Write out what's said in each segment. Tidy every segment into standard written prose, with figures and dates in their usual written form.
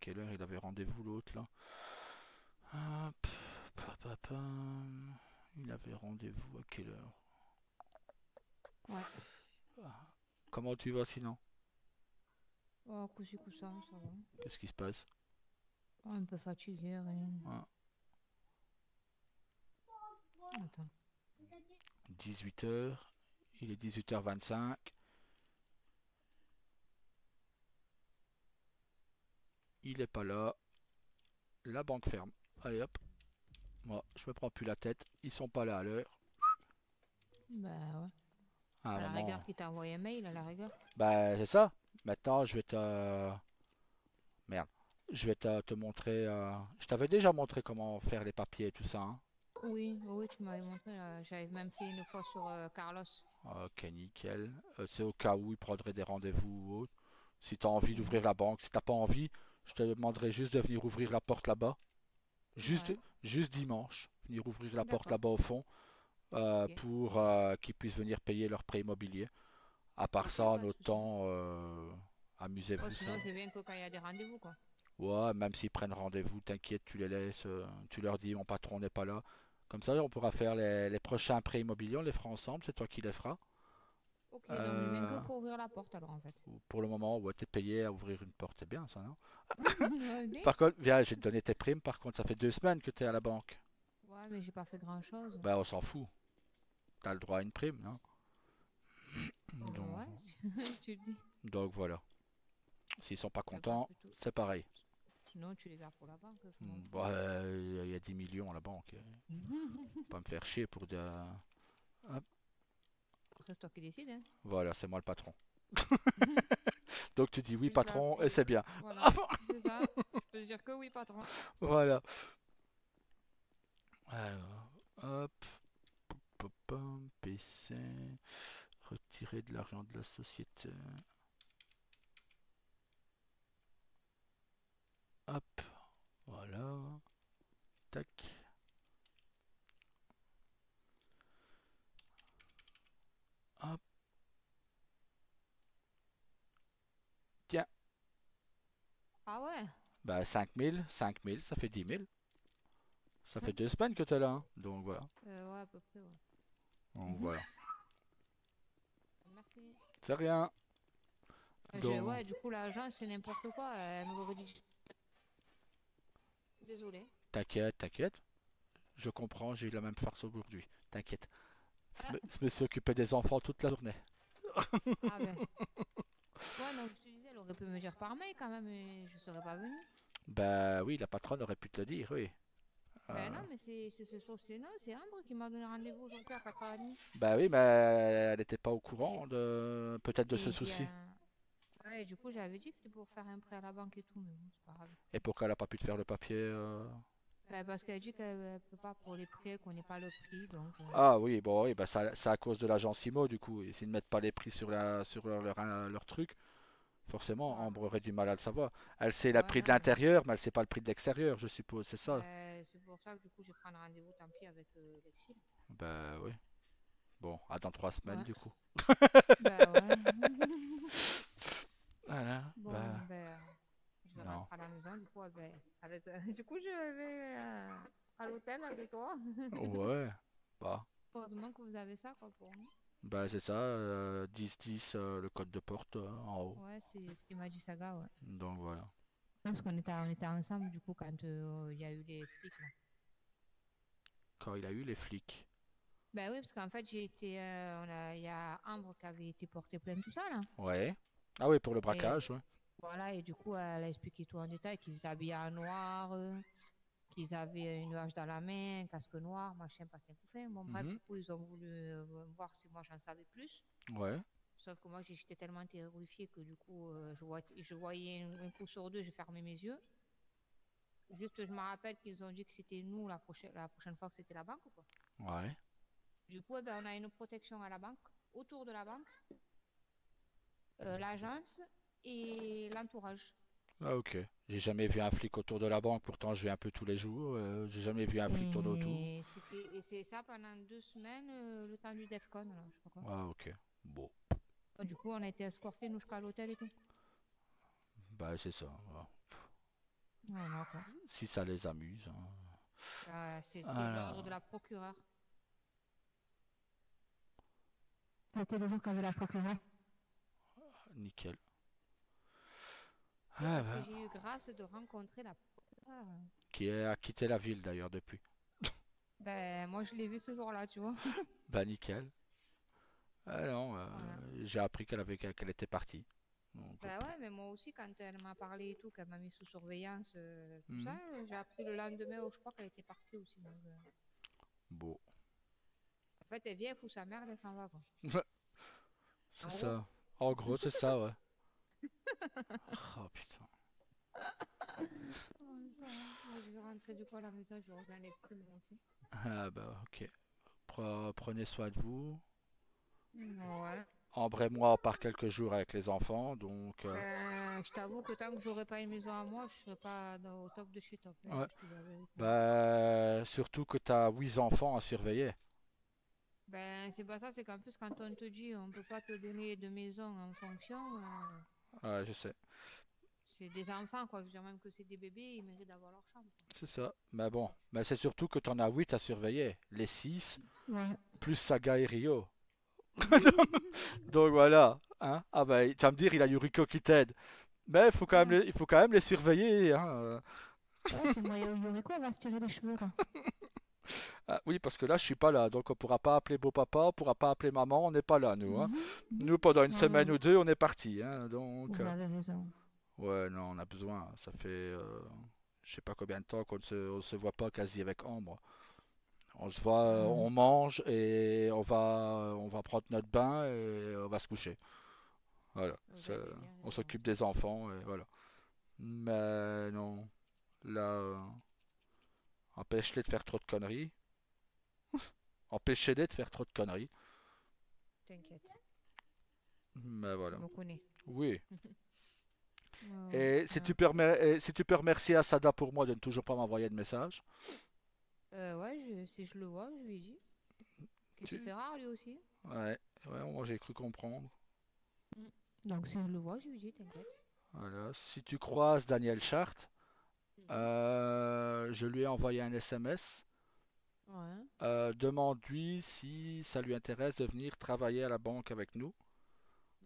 quelle heure il avait rendez-vous l'autre là? Hop, papapam. Il avait rendez-vous à quelle heure? Ouais. Ah, comment tu vas sinon? Oh, coup-ci, coup-ça, ça va. Qu'est-ce qui se passe? Oh, un peu fatigué, rien. Ah, Attends. 18 heures. Il est 18h25. Il est pas là. La banque ferme. Allez hop. Moi, je me prends plus la tête. Ils sont pas là à l'heure. Bah ouais. À un À la rigueur, moment. qui t'a envoyé un mail, à la rigueur. Bah, c'est ça. Maintenant, je vais te. Merde. Je vais te montrer. Je t'avais déjà montré comment faire les papiers et tout ça, hein. Oui, oui, tu m'avais montré. J'avais même fait une fois sur Carlos. Ok, nickel. C'est au cas où il prendrait des rendez-vous ou autre. Si t'as envie Mhm. d'ouvrir la banque, si t'as pas envie, je te demanderai juste de venir ouvrir la porte là-bas. Juste, Ouais, juste dimanche. Venir ouvrir la porte d'accord. là-bas au fond Ok. pour qu'ils puissent venir payer leur prêt immobilier. À part Ok, ça, en pas de souci. autant, Oh, amusez-vous ça. sinon, je viens que quand il y a des rendez-vous, quoi. Ouais, même s'ils prennent rendez-vous, t'inquiète, tu les laisses, tu leur dis mon patron n'est pas là. Comme ça, on pourra faire les prochains prêts immobiliers, on les fera ensemble, c'est toi qui les feras. Ok, donc je viens que Euh, pour ouvrir la porte, alors, en fait. pour le moment, ouais, t'es payé à ouvrir une porte, c'est bien ça, non? Ok. Par contre, viens, je vais te donner tes primes, par contre, ça fait 2 semaines que t'es à la banque. Ouais, mais j'ai pas fait grand-chose. Ben, on s'en fout, t'as le droit à une prime, non? Donc, Ouais, tu le dis. donc voilà. S'ils sont pas Eh ben, contents, plutôt. c'est pareil. Sinon, tu les gardes pour la banque, je m'en fous. Bon, il y a 10 millions à la banque. Pas me faire chier pour de... Hop, Après, c'est toi qui décides, hein. voilà, c'est moi le patron. Donc tu dis oui, Juste là patron, et pour... c'est bien. Voilà, c'est ça. Je peux te dire que oui, patron. Voilà. Alors, hop, pop, pom, PC, retirer de l'argent de la société. Hop, voilà. Tac. Hop, tiens. Ah ouais? Bah 5 000, ça fait 10 000. Ça fait Hein. 2 semaines que t'es là, hein. Donc voilà. Ouais, à peu près, ouais. Donc Mhm. voilà. Merci. C'est rien. Donc, Ouais, du coup, l'agence, c'est n'importe quoi. Elle me redit... Désolée. t'inquiète, t'inquiète. Je comprends, j'ai eu la même farce aujourd'hui. T'inquiète. Ah, Ce monsieur s'occupait des enfants toute la journée. ah ben. Ouais, donc je te disais, elle aurait pu me dire par mail quand même, et je serais pas venue. Bah oui, la patronne aurait pu te le dire, oui. Ben Euh, non, mais c'est non, c'est Ambre qui m'a donné rendez-vous aujourd'hui à 4h30. bah oui, mais elle n'était pas au Et j'ai courant de peut-être de ce et j'ai souci. ouais, du coup, j'avais dit que c'était pour faire un prêt à la banque et tout, mais bon, c'est pas grave. Et pourquoi elle n'a pas pu te faire le papier Ben, parce qu'elle dit qu'elle peut pas pour les prix, qu'on n'est pas le prix, donc Ah oui, bon, oui, bah ça, c'est à cause de l'agence IMO, du coup. Et s'ils ne mettent pas les prix sur, leur truc, forcément, voilà. Ambre aurait du mal à le savoir. Elle sait le prix de Voilà, l'intérieur, mais elle sait pas le prix de l'extérieur, je suppose, c'est ça. ben, c'est pour ça que du coup, je vais prendre rendez-vous, tant pis, avec Lexile. Bah oui. Bon, à dans 3 semaines, Ouais, du coup. ben ouais. Voilà, Bon, bah ben, je non. rentre à la maison, du coup, du coup, je vais à l'hôtel avec toi. Ouais, bah. Heureusement que vous avez ça, quoi, pour nous. Bah c'est ça, 10-10, le code de porte en haut. Ouais, c'est ce qu'il m'a dit Saga, ouais. Donc voilà. Parce qu'on était ensemble, du coup, quand il y a eu les flics, là. Quand il a eu les flics. Ben oui, parce qu'en fait, il y a Ambre qui avait été portée plainte, tout ça, là. Ouais. Ah oui, pour le Et braquage, ouais. voilà, et du coup, elle a expliqué tout en détail, qu'ils étaient habillés en noir, qu'ils avaient une hache dans la main, un casque noir, machin, patin couffin. Bon, bref, Mhm. du coup, ils ont voulu voir si moi j'en savais plus. Ouais. Sauf que moi, j'étais tellement terrifiée que du coup, je voyais un coup sur deux, je fermais mes yeux. Juste, je me rappelle qu'ils ont dit que c'était nous la prochaine fois que c'était la banque, quoi. Ouais. Du coup, eh ben, on a une protection à la banque, autour de la banque, l'agence et l'entourage. Ah ok. J'ai jamais vu un flic autour de la banque, pourtant je vais un peu tous les jours. J'ai jamais vu un flic tourner autour. Et c'est ça pendant 2 semaines, le temps du DEFCON, là, je sais pas quoi. Ah ok. Bon. Du coup, on a été escortés, nous, jusqu'à l'hôtel et tout. Bah c'est ça. Voilà. Ouais, non, quoi. si ça les amuse, hein. C'était l'ordre de Alors, la procureure. C'était le jour qu'avait la procureure. nickel. Oui, Ah, parce que ben, j'ai eu grâce de rencontrer la procureure. qui a quitté la ville d'ailleurs depuis. Ben, moi, je l'ai vue ce jour-là, tu vois. Bah nickel. Ah non, Voilà. j'ai appris qu'elle était partie. Donc, Ben ouais, mais moi aussi, quand elle m'a parlé et tout, qu'elle m'a mis sous surveillance, tout ça, mhm. j'ai appris le lendemain, je crois qu'elle était partie aussi. Donc, Bon, en fait, elle vient, elle fout sa merde, elle s'en va, quoi. c'est En gros. ça. En gros, c'est ça, ouais. Oh putain. Ouais, ça va. Moi, je vais rentrer du coup à la maison, je vais rejoindre les plumes aussi. Ah bah ok. Prenez soin de vous. Ouais. Ambrez moi on part quelques jours avec les enfants, donc Ben, je t'avoue que tant que j'aurai pas une maison à moi, je serai pas au top de chez top, hein, ouais. je te dis la vérité. Bah surtout que t'as 8 enfants à surveiller. Ben, c'est pas ça, c'est qu'en plus, quand on te dit on peut pas te donner de maison en fonction, Ouais, je sais. c'est des enfants, quoi. Je veux dire, même que c'est des bébés, ils méritent d'avoir leur chambre, quoi. C'est ça. Mais bon, mais c'est surtout que t'en as 8 à surveiller. Les 6 Ouais. plus Saga et Rio. Mhm. Donc voilà, hein. Ah bah tu vas me dire il a Yuriko qui t'aide. Mais Ouais. il faut quand même les surveiller, hein. Ouais, c'est moi, Yuriko, elle va se tirer les cheveux, quoi. Ah, oui, parce que là je suis pas là, donc on pourra pas appeler beau papa, on pourra pas appeler maman, on n'est pas là nous, hein. Mhm, mhm. Nous pendant une Ouais, semaine ouais, ou deux on est parti, hein. Donc vous avez raison. ouais non on a besoin. Ça fait je sais pas combien de temps on se voit pas quasi avec Ambre. On se voit, Ouais. on mange et on va prendre notre bain et on va se coucher. Voilà. Vous avez bien On raison. s'occupe des enfants et voilà. Mais non, là, empêche-les de faire trop de conneries. Empêchez-les de faire trop de conneries. T'inquiète, Mais tu voilà. me connais. Oui. Ouais, ouais, Et ça va. si tu peux remercier Asada pour moi de ne toujours pas m'envoyer de message. Ouais, si je le vois, je lui dis. Qu'il se Tu... fait rare, lui aussi. Ouais, ouais, moi j'ai cru comprendre. Mm. Donc, si je le vois, je lui dis, t'inquiète. Voilà. Si tu croises Daniel Chart, Mhm. je lui ai envoyé un SMS. Ouais, Demande-lui si ça lui intéresse de venir travailler à la banque avec nous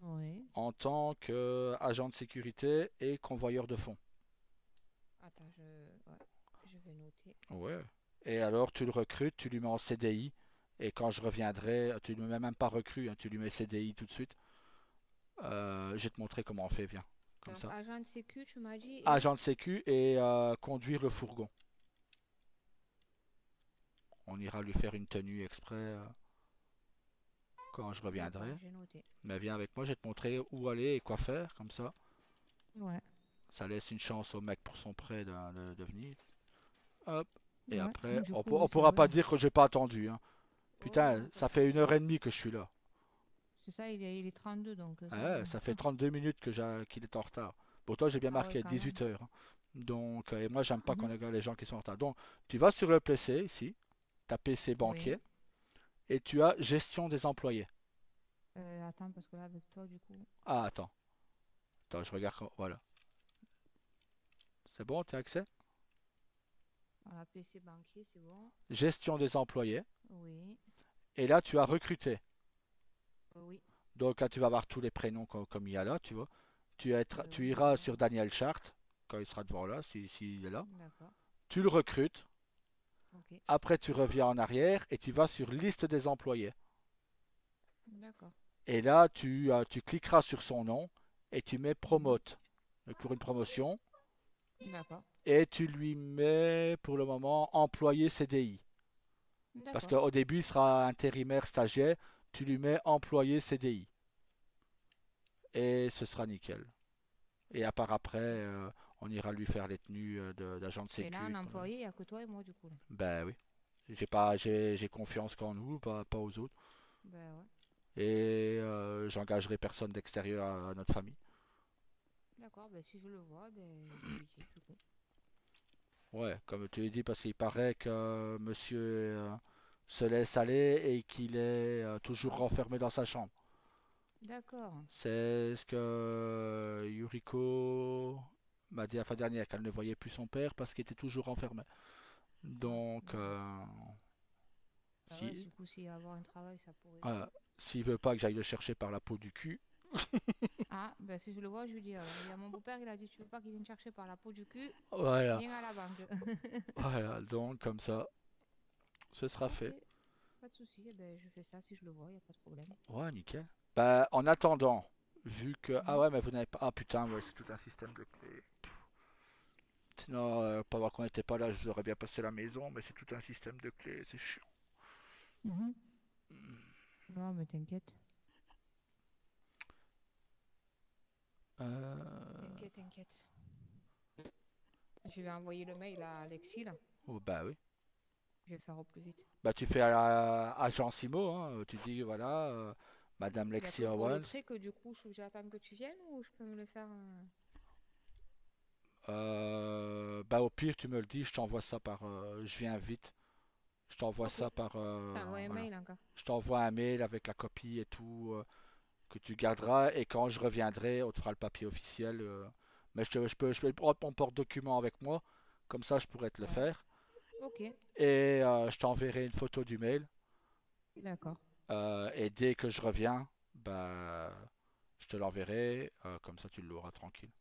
ouais. en tant qu'agent de sécurité et convoyeur de fonds. Attends, ouais, je vais noter. Ouais. Et alors tu le recrutes, tu lui mets en CDI et quand je reviendrai, tu ne lui mets même pas recrue, hein, tu lui mets CDI tout de suite. Je vais te montrer comment on fait, viens. Comme Donc, ça. agent de sécu, tu m'as dit, et Agent de sécu et conduire le fourgon. On ira lui faire une tenue exprès quand je d'accord, reviendrai. j'ai noté. Mais viens avec moi, je vais te montrer où aller et quoi faire, comme ça. Ouais, Ça laisse une chance au mec pour son prêt de venir. Hop. Et ouais. après, Donc, du coup, on oui, c'est pourra vrai. pas dire que j'ai pas attendu, hein. Oh Putain, non, pas ça du fait tout. 1 heure et demie que je suis là. C'est ça, il est 32, donc ça va. Ouais, ça fait 32 minutes qu'il est en retard. Pourtant, j'ai bien Ah ouais, marqué quand même. 18 heures, hein. Donc, et moi, j'aime pas qu'on Mhm. regarde les gens qui sont en retard. Donc, tu vas sur le PC ici, ta PC banquier, Oui. et tu as gestion des employés. Attends, parce que là, avec toi, du coup, Ah, attends, je regarde. Voilà. C'est bon, tu as accès? voilà, PC banquier, c'est bon. Gestion des employés. Oui, Et là, tu as recruté. oui, Donc, là, tu vas voir tous les prénoms comme il y a là, tu vois. Tu oui, je iras vois. sur Daniel Chart, quand il sera devant là, s'il est là. D'accord, Tu le recrutes. ok, Après, tu reviens en arrière et tu vas sur liste des employés. d'accord. Et là, tu cliqueras sur son nom et tu mets Mhm. promote. Donc, pour une promotion. D'accord, Et tu lui mets pour le moment employé CDI. Parce d'accord, qu'au début, il sera intérimaire stagiaire. Tu lui mets employé CDI. Et ce sera nickel. Et à part après, ok. on ira lui faire les tenues d'agent de Et là, sécu. en employé, il n'y a que toi et moi, du coup, là. Ben oui. J'ai confiance qu'en nous, pas aux autres. Ben ouais, Et j'engagerai personne d'extérieur à notre famille. d'accord, ben si je le vois, ben je lui dis, du coup. Ouais, comme tu l'as dit, parce qu'il paraît que monsieur se laisse aller et qu'il est toujours renfermé dans sa chambre. D'accord, C'est ce que Yuriko m'a dit la fois dernière qu'elle ne voyait plus son père parce qu'il était toujours enfermé. Donc, Bah, bah ouais, si, du coup, si avoir un travail, ça pourrait. euh, s'il veut pas que j'aille le chercher par la peau du cul, Ah, bah si je le vois, je lui dis alors. Il y a mon beau-père, il a dit, tu veux pas qu'il vienne chercher par la peau du cul, voilà, viens à la banque. voilà, donc comme ça, ce sera Ok, fait. pas de souci. Eh ben, je fais ça si je le vois, il n'y a pas de problème. Ouais, nickel. Bah, en attendant, vu que... Ah Mhm. ouais, mais vous n'avez pas... Ah putain, ouais, c'est tout un système de clés. Sinon, pendant qu'on n'était pas là, je vous aurais bien passé la maison, mais c'est tout un système de clés, c'est chiant. Mhm. Non, mais t'inquiète. Euh... T'inquiète, t'inquiète. Je vais envoyer le mail à Alexis, là. Oh, bah oui. Je vais faire au plus vite. Bah tu fais à Jean Simo, hein, tu dis voilà, Madame Il n'y a Lexi que pour le Owens. trait que du coup, je j'attends que tu viennes ou je peux me le faire Bah au pire tu me le dis, je t'envoie ça par, je viens vite, je t'envoie Ok, ça par, t'envoies un voilà, mail encore. je t'envoie un mail avec la copie et tout que tu garderas et quand je reviendrai, on te fera le papier officiel. Mais je peux prendre mon porte-document avec moi, comme ça je pourrais te le Ouais. faire Ok, et je t'enverrai une photo du mail d'accord. et dès que je reviens, bah je te l'enverrai, comme ça tu l'auras tranquille.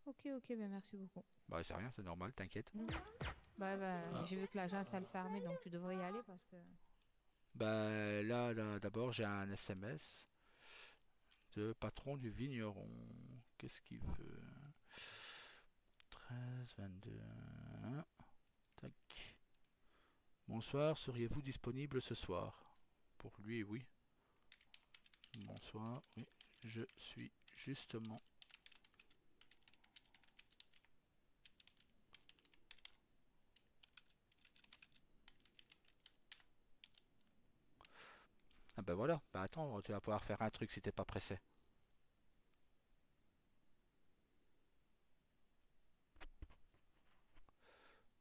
Ok, ok, ben merci beaucoup. Bah c'est rien, c'est normal, t'inquiète. Mm. Bah, Ah. j'ai vu que l'agence elle fermait, donc tu devrais y aller parce que. Bah là, d'abord j'ai un SMS de patron du vigneron. Qu'est-ce qu'il veut? 13, 22. Tac. Bonsoir, seriez-vous disponible ce soir? Pour lui, oui. Bonsoir, oui. Je suis justement. Ah bah voilà. Bah attends, tu vas pouvoir faire un truc si t'es pas pressé.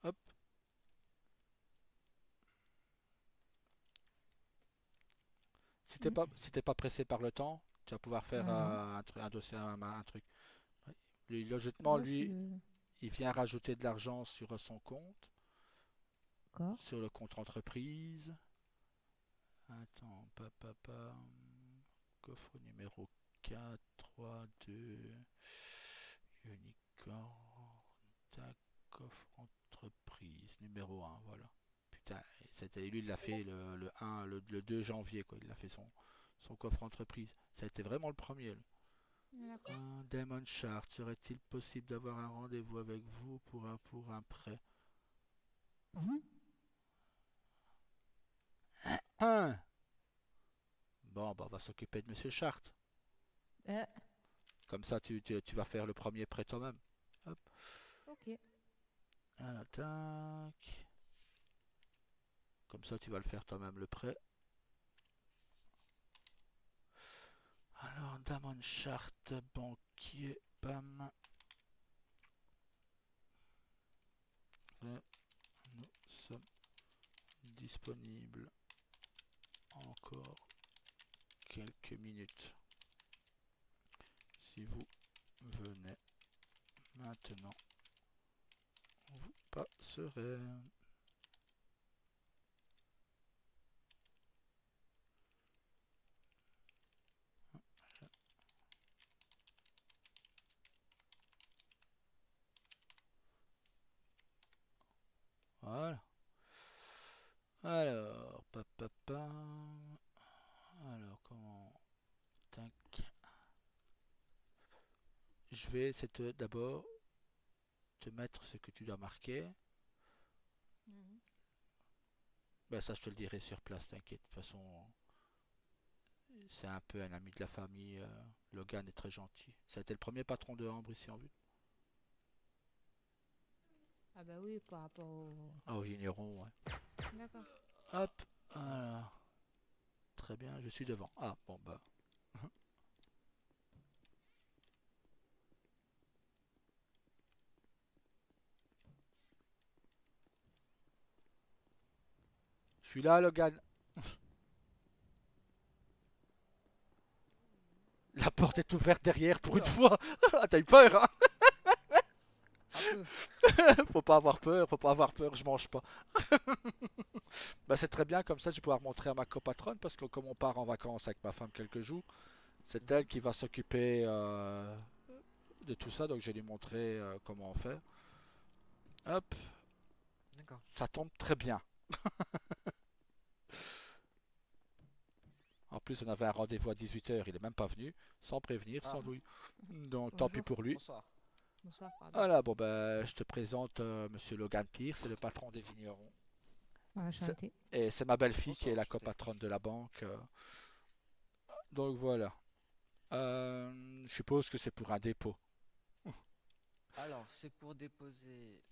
Hop. Mm. Si t'es pas pressé par le temps, tu vas pouvoir faire Non, un dossier, un truc. Ouais. Lui, logiquement, non, je lui, suis. il vient rajouter de l'argent sur son compte, D'accord. sur le compte entreprise. Attends, coffre numéro 4, 3, 2, unicorn, tac, coffre entreprise, numéro 1, voilà. Putain, c'était, lui, il l'a fait le 1, le 2 janvier, quoi. Il a fait son coffre entreprise. Ça a été vraiment le premier. Là. D'accord. Damon Chart, serait-il possible d'avoir un rendez-vous avec vous pour un prêt? Mhm. Hein. Bon, bah, on va s'occuper de Monsieur Chart. Euh, Comme ça, tu vas faire le premier prêt toi-même. Hop. ok. Alors, tac. Comme ça, tu vas le faire toi-même le prêt. Alors, Damon Chart, banquier, bam. Nous sommes disponibles encore quelques minutes. Si vous venez maintenant, vous passerez. Voilà. Alors, papa. Alors, comment. Tac. Je vais d'abord te mettre ce que tu dois marquer. Mhm. Ben, ça, je te le dirai sur place, t'inquiète. De toute façon, c'est un peu un ami de la famille. Logan est très gentil. Ça a été le premier patron de Ambre ici en vue. Ah bah oui, par rapport au. Ah, au vigneron, ouais. D'accord. Hop, voilà. Très bien, je suis devant. Ah, bon, bah. Je suis là, Logan. La porte est ouverte derrière pour une Oula. fois. Ah, t'as eu peur, hein? Faut pas avoir peur, faut pas avoir peur, je mange pas. Bah, c'est très bien, comme ça je vais pouvoir montrer à ma copatronne, parce que comme on part en vacances avec ma femme quelques jours, c'est elle Mhm. qui va s'occuper de tout ça, donc je vais lui montrer comment faire. Hop, D'accord. ça tombe très bien. En plus, on avait un rendez-vous à 18 h, il est même pas venu, sans prévenir, Ah, sans douille. Donc tant pis Bonjour. pour lui. bonsoir. Bonsoir, pardon. Voilà, bon ben, je te présente Monsieur Logan Pierce, c'est le patron des vignerons. C'est- Enchanté. Et c'est ma belle-fille qui est Bonsoir, la enchanté. copatronne de la banque. Donc voilà. Je suppose que c'est pour un dépôt. Alors, c'est pour déposer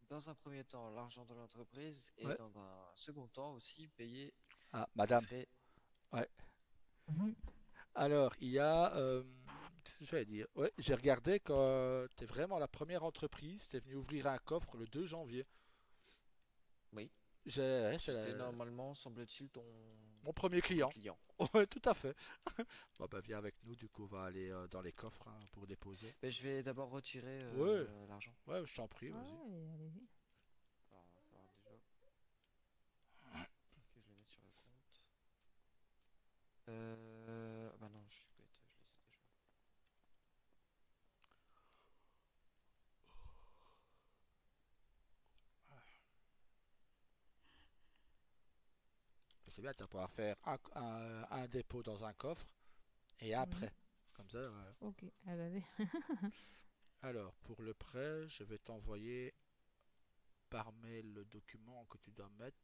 dans un premier temps l'argent de l'entreprise et Ouais. dans un second temps aussi payer Ah, les madame. frais. Ouais. Mhm. Alors, il y a. Qu'est-ce que j'allais dire? Ouais, j'ai regardé que t'es vraiment la première entreprise. T'es venu ouvrir un coffre le 2 janvier. Oui, Ouais, c'est c'était normalement, semble-t-il, ton mon premier premier client. client. Ouais, tout à fait. Bon, bah, viens avec nous, du coup, on va aller dans les coffres hein, pour déposer. Mais je vais d'abord retirer Ouais, l'argent. ouais, je t'en prie, Ouais, vas-y. allez-y. Alors, il va falloir déjà que je le mette sur le compte. Bah non, je suis bête, je le sais déjà. C'est bien, tu vas pouvoir faire un dépôt dans un coffre et un Oui. prêt. Comme ça, Ok. Ah, vas-y. alors, pour le prêt, je vais t'envoyer par mail le document que tu dois mettre.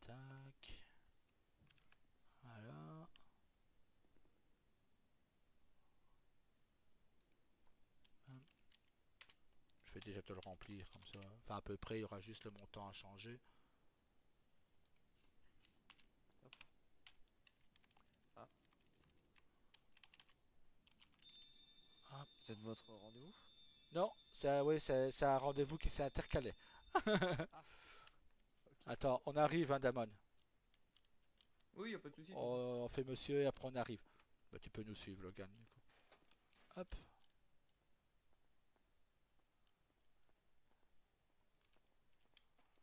Tac. Voilà. Je vais déjà te le remplir comme ça. Enfin, à peu près, il y aura juste le montant à changer. Hop. Ah, Hop. c'est de votre rendez-vous? Non, oui, c'est un rendez-vous qui s'est intercalé. Ah, ok. Attends, on arrive, hein, Damon. Oui, y a pas de souci, t'inquiète. On fait monsieur et après on arrive. Bah, tu peux nous suivre, Logan. Du coup. Hop,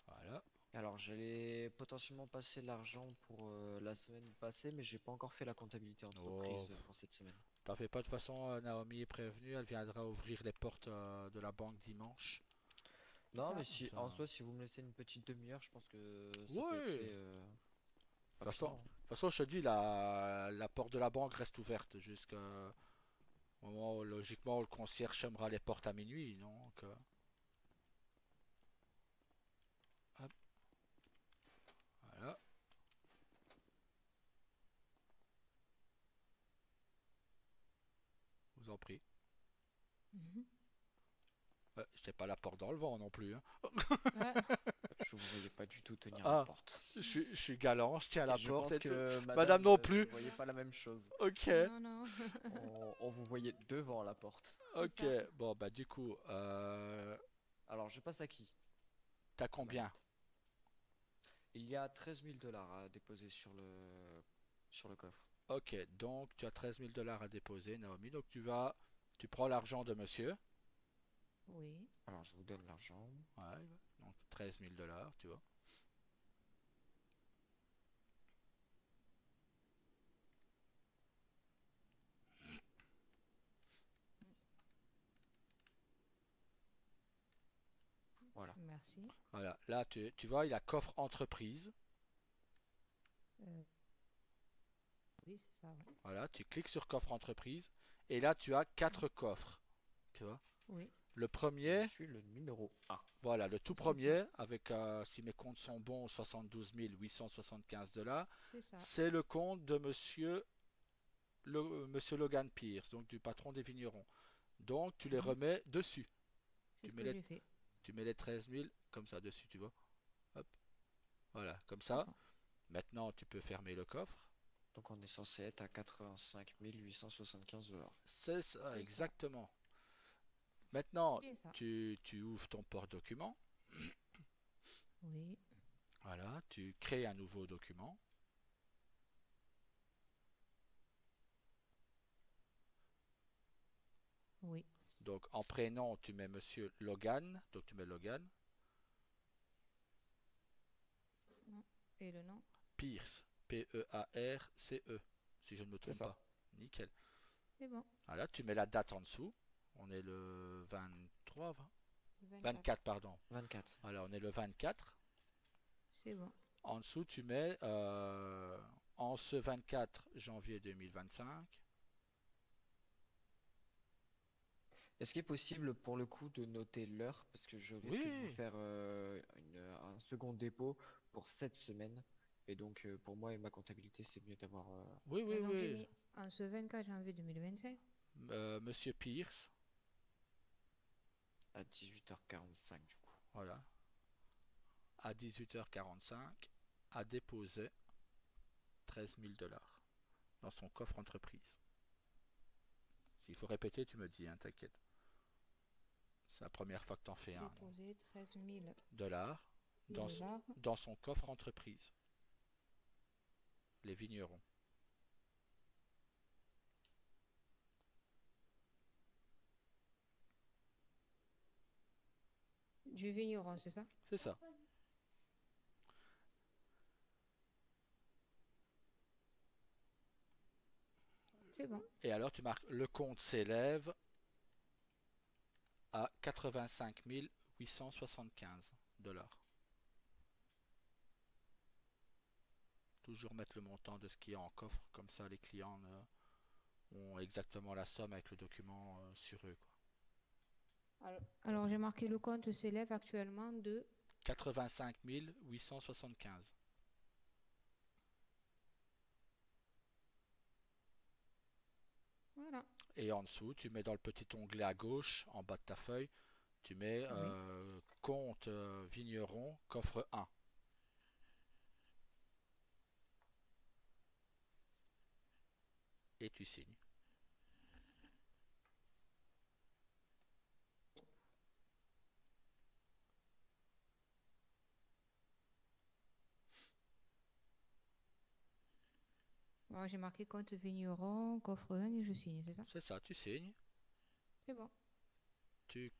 voilà. Alors, j'allais potentiellement passer l'argent pour la semaine passée, mais j'ai pas encore fait la comptabilité Oh, entreprise pour cette semaine. t'en fais pas de toute façon, Naomi est prévenue. Elle viendra ouvrir les portes de la banque dimanche. C'est Non, mais ça. Comme si ça. en soi, si vous me laissez une petite demi-heure, je pense que ça peut être Ouais. fait De rapidement. toute façon, je te dis, la porte de la banque reste ouverte jusqu'à au moment où, logiquement, le concierge fermera les portes à minuit. Donc, hop, voilà, vous en prie. Mhm. Ouais, j'étais pas la porte dans le vent non plus. Hein. Ouais. Je vous voyais pas du tout tenir la Ah, porte. je suis galant, je tiens Et la je porte pense et tout. que Madame madame, non tu ne plus. voyais pas la même chose. Ok, Non, non. On vous voyait devant la porte. C'est ok. ça. Bon, bah, du coup, Alors, je passe à qui? t'as Comme combien? acte. Il y a 13 000 $ à déposer sur le coffre. Ok, donc tu as 13 000 $ à déposer, Naomi. Donc tu prends l'argent de monsieur. Oui. Alors, je vous donne l'argent. Ouais, donc 13 000 $, tu vois. Voilà. Merci. Voilà, là tu vois, il y a coffre entreprise. Euh, oui, c'est ça. Ouais. Voilà, tu cliques sur coffre entreprise. Et là tu as quatre coffres. Tu vois. Oui, Le Je premier, suis le numéro 1. voilà, le tout c'est ça. premier, avec, si mes comptes sont bons, 72 875 $, C'est ça. c'est le compte de monsieur Logan Pierce, donc du patron des vignerons. Donc tu les Mhm. remets dessus. C'est Tu ce mets que les, j'ai fait. tu mets les 13 000 comme ça dessus, tu vois. Hop, voilà, comme ça. D'accord. Maintenant, tu peux fermer le coffre. Donc, on est censé être à 85 875 $. C'est ça, C'est ça. exactement. C'est Maintenant, bien ça. tu ouvres ton porte-document. Oui. Voilà, tu crées un nouveau document. Oui. Donc en prénom, tu mets Monsieur Logan. Donc tu mets Logan. Et le nom? Pierce. P-E-A-R-C-E. Si je ne me C'est trompe ça. pas. Nickel. C'est bon. Voilà, tu mets la date en dessous. On est le 23, 24. 24, pardon. 24. Voilà, on est le 24. C'est bon. En dessous, tu mets en ce 24 janvier 2025. Est-ce qu'il est possible pour le coup de noter l'heure? Parce que je risque de vous Oui, faire un second dépôt pour cette semaine. Et donc pour moi et ma comptabilité, c'est mieux d'avoir oui, oui, Et donc j'ai oui. mis en ce 24 janvier 2025. Monsieur Pierce, à 18h45 du coup. voilà, à 18h45, a déposé 13 000 dollars dans son coffre entreprise. S'il faut répéter, tu me dis, hein, t'inquiète. C'est la première fois que t'en fais un. Déposé 13 000 Dollars dans, dollars. dans son coffre entreprise. Les vignerons. Du vigneron, c'est ça? C'est ça. C'est bon. Et alors tu marques, le compte s'élève à 85 875 dollars. Toujours mettre le montant de ce qui est en coffre, comme ça les clients ont exactement la somme avec le document sur eux, quoi. Alors j'ai marqué le compte s'élève actuellement de 85 875. voilà. Et en dessous, tu mets dans le petit onglet à gauche, en bas de ta feuille, tu mets Oui. compte vigneron, coffre 1. Et tu signes. Alors, j'ai marqué compte vigneron, coffre 1 et je signe, c'est ça? C'est ça, tu signes. C'est bon. Tu,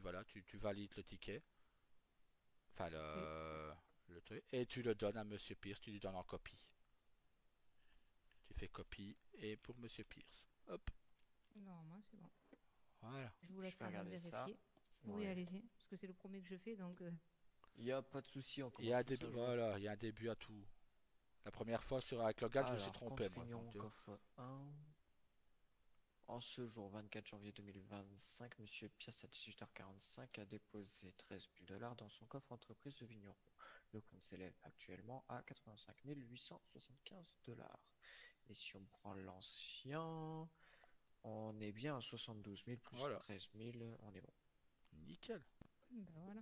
voilà, tu valides le ticket. Enfin, Oui. le truc. Et tu le donnes à Monsieur Pierce, tu lui donnes en copie. Tu fais copie et pour Monsieur Pierce. Hop, Normalement, c'est bon. voilà. Je vous Je laisse vais quand même regarder ça. vérifier. Oui, Ouais. allez-y. Parce que c'est le premier que je fais, donc Il n'y a pas de souci, on Il y a commence des, tous à jour. voilà, il y a un début à tout. La première fois avec Logan, je me suis Alors, compte trompé, moi. vigneron, Donc, tu vois. coffre 1. En ce jour 24 janvier 2025, Monsieur Pierce à 18h45 a déposé 13 000 dollars dans son coffre entreprise de vigneron. Le compte s'élève actuellement à 85 875 dollars. Et si on prend l'ancien, on est bien à 72 000 plus Voilà, 13 000, on est bon. nickel. ben voilà.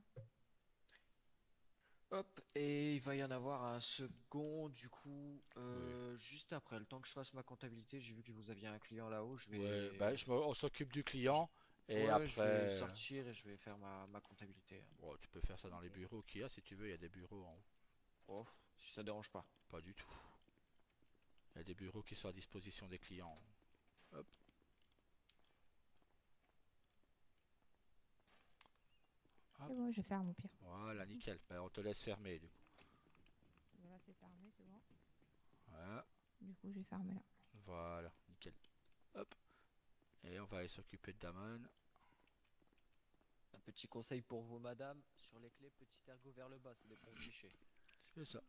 Hop, et il va y en avoir un second, du coup, Oui. juste après, le temps que je fasse ma comptabilité, j'ai vu que vous aviez un client là-haut, Ouais, ben, on s'occupe du client et ouais, je vais après, sortir et je vais faire ma comptabilité. bon, tu peux faire ça dans les Et- bureaux qu'il y a si tu veux. Il y a des bureaux en haut. Oh, si ça dérange pas. Pas du tout. Il y a des bureaux qui sont à disposition des clients. Hop, hop. C'est bon, je ferme au pire. Voilà, nickel. Ben, on te laisse fermer du coup. Là, c'est fermé, c'est bon. Voilà, Du coup, je vais fermer là. voilà, nickel. Hop. Et on va aller s'occuper de Damon. Un petit conseil pour vous, madame, sur les clés, petit ergot vers le bas, c'est des bons clichés. C'est ça.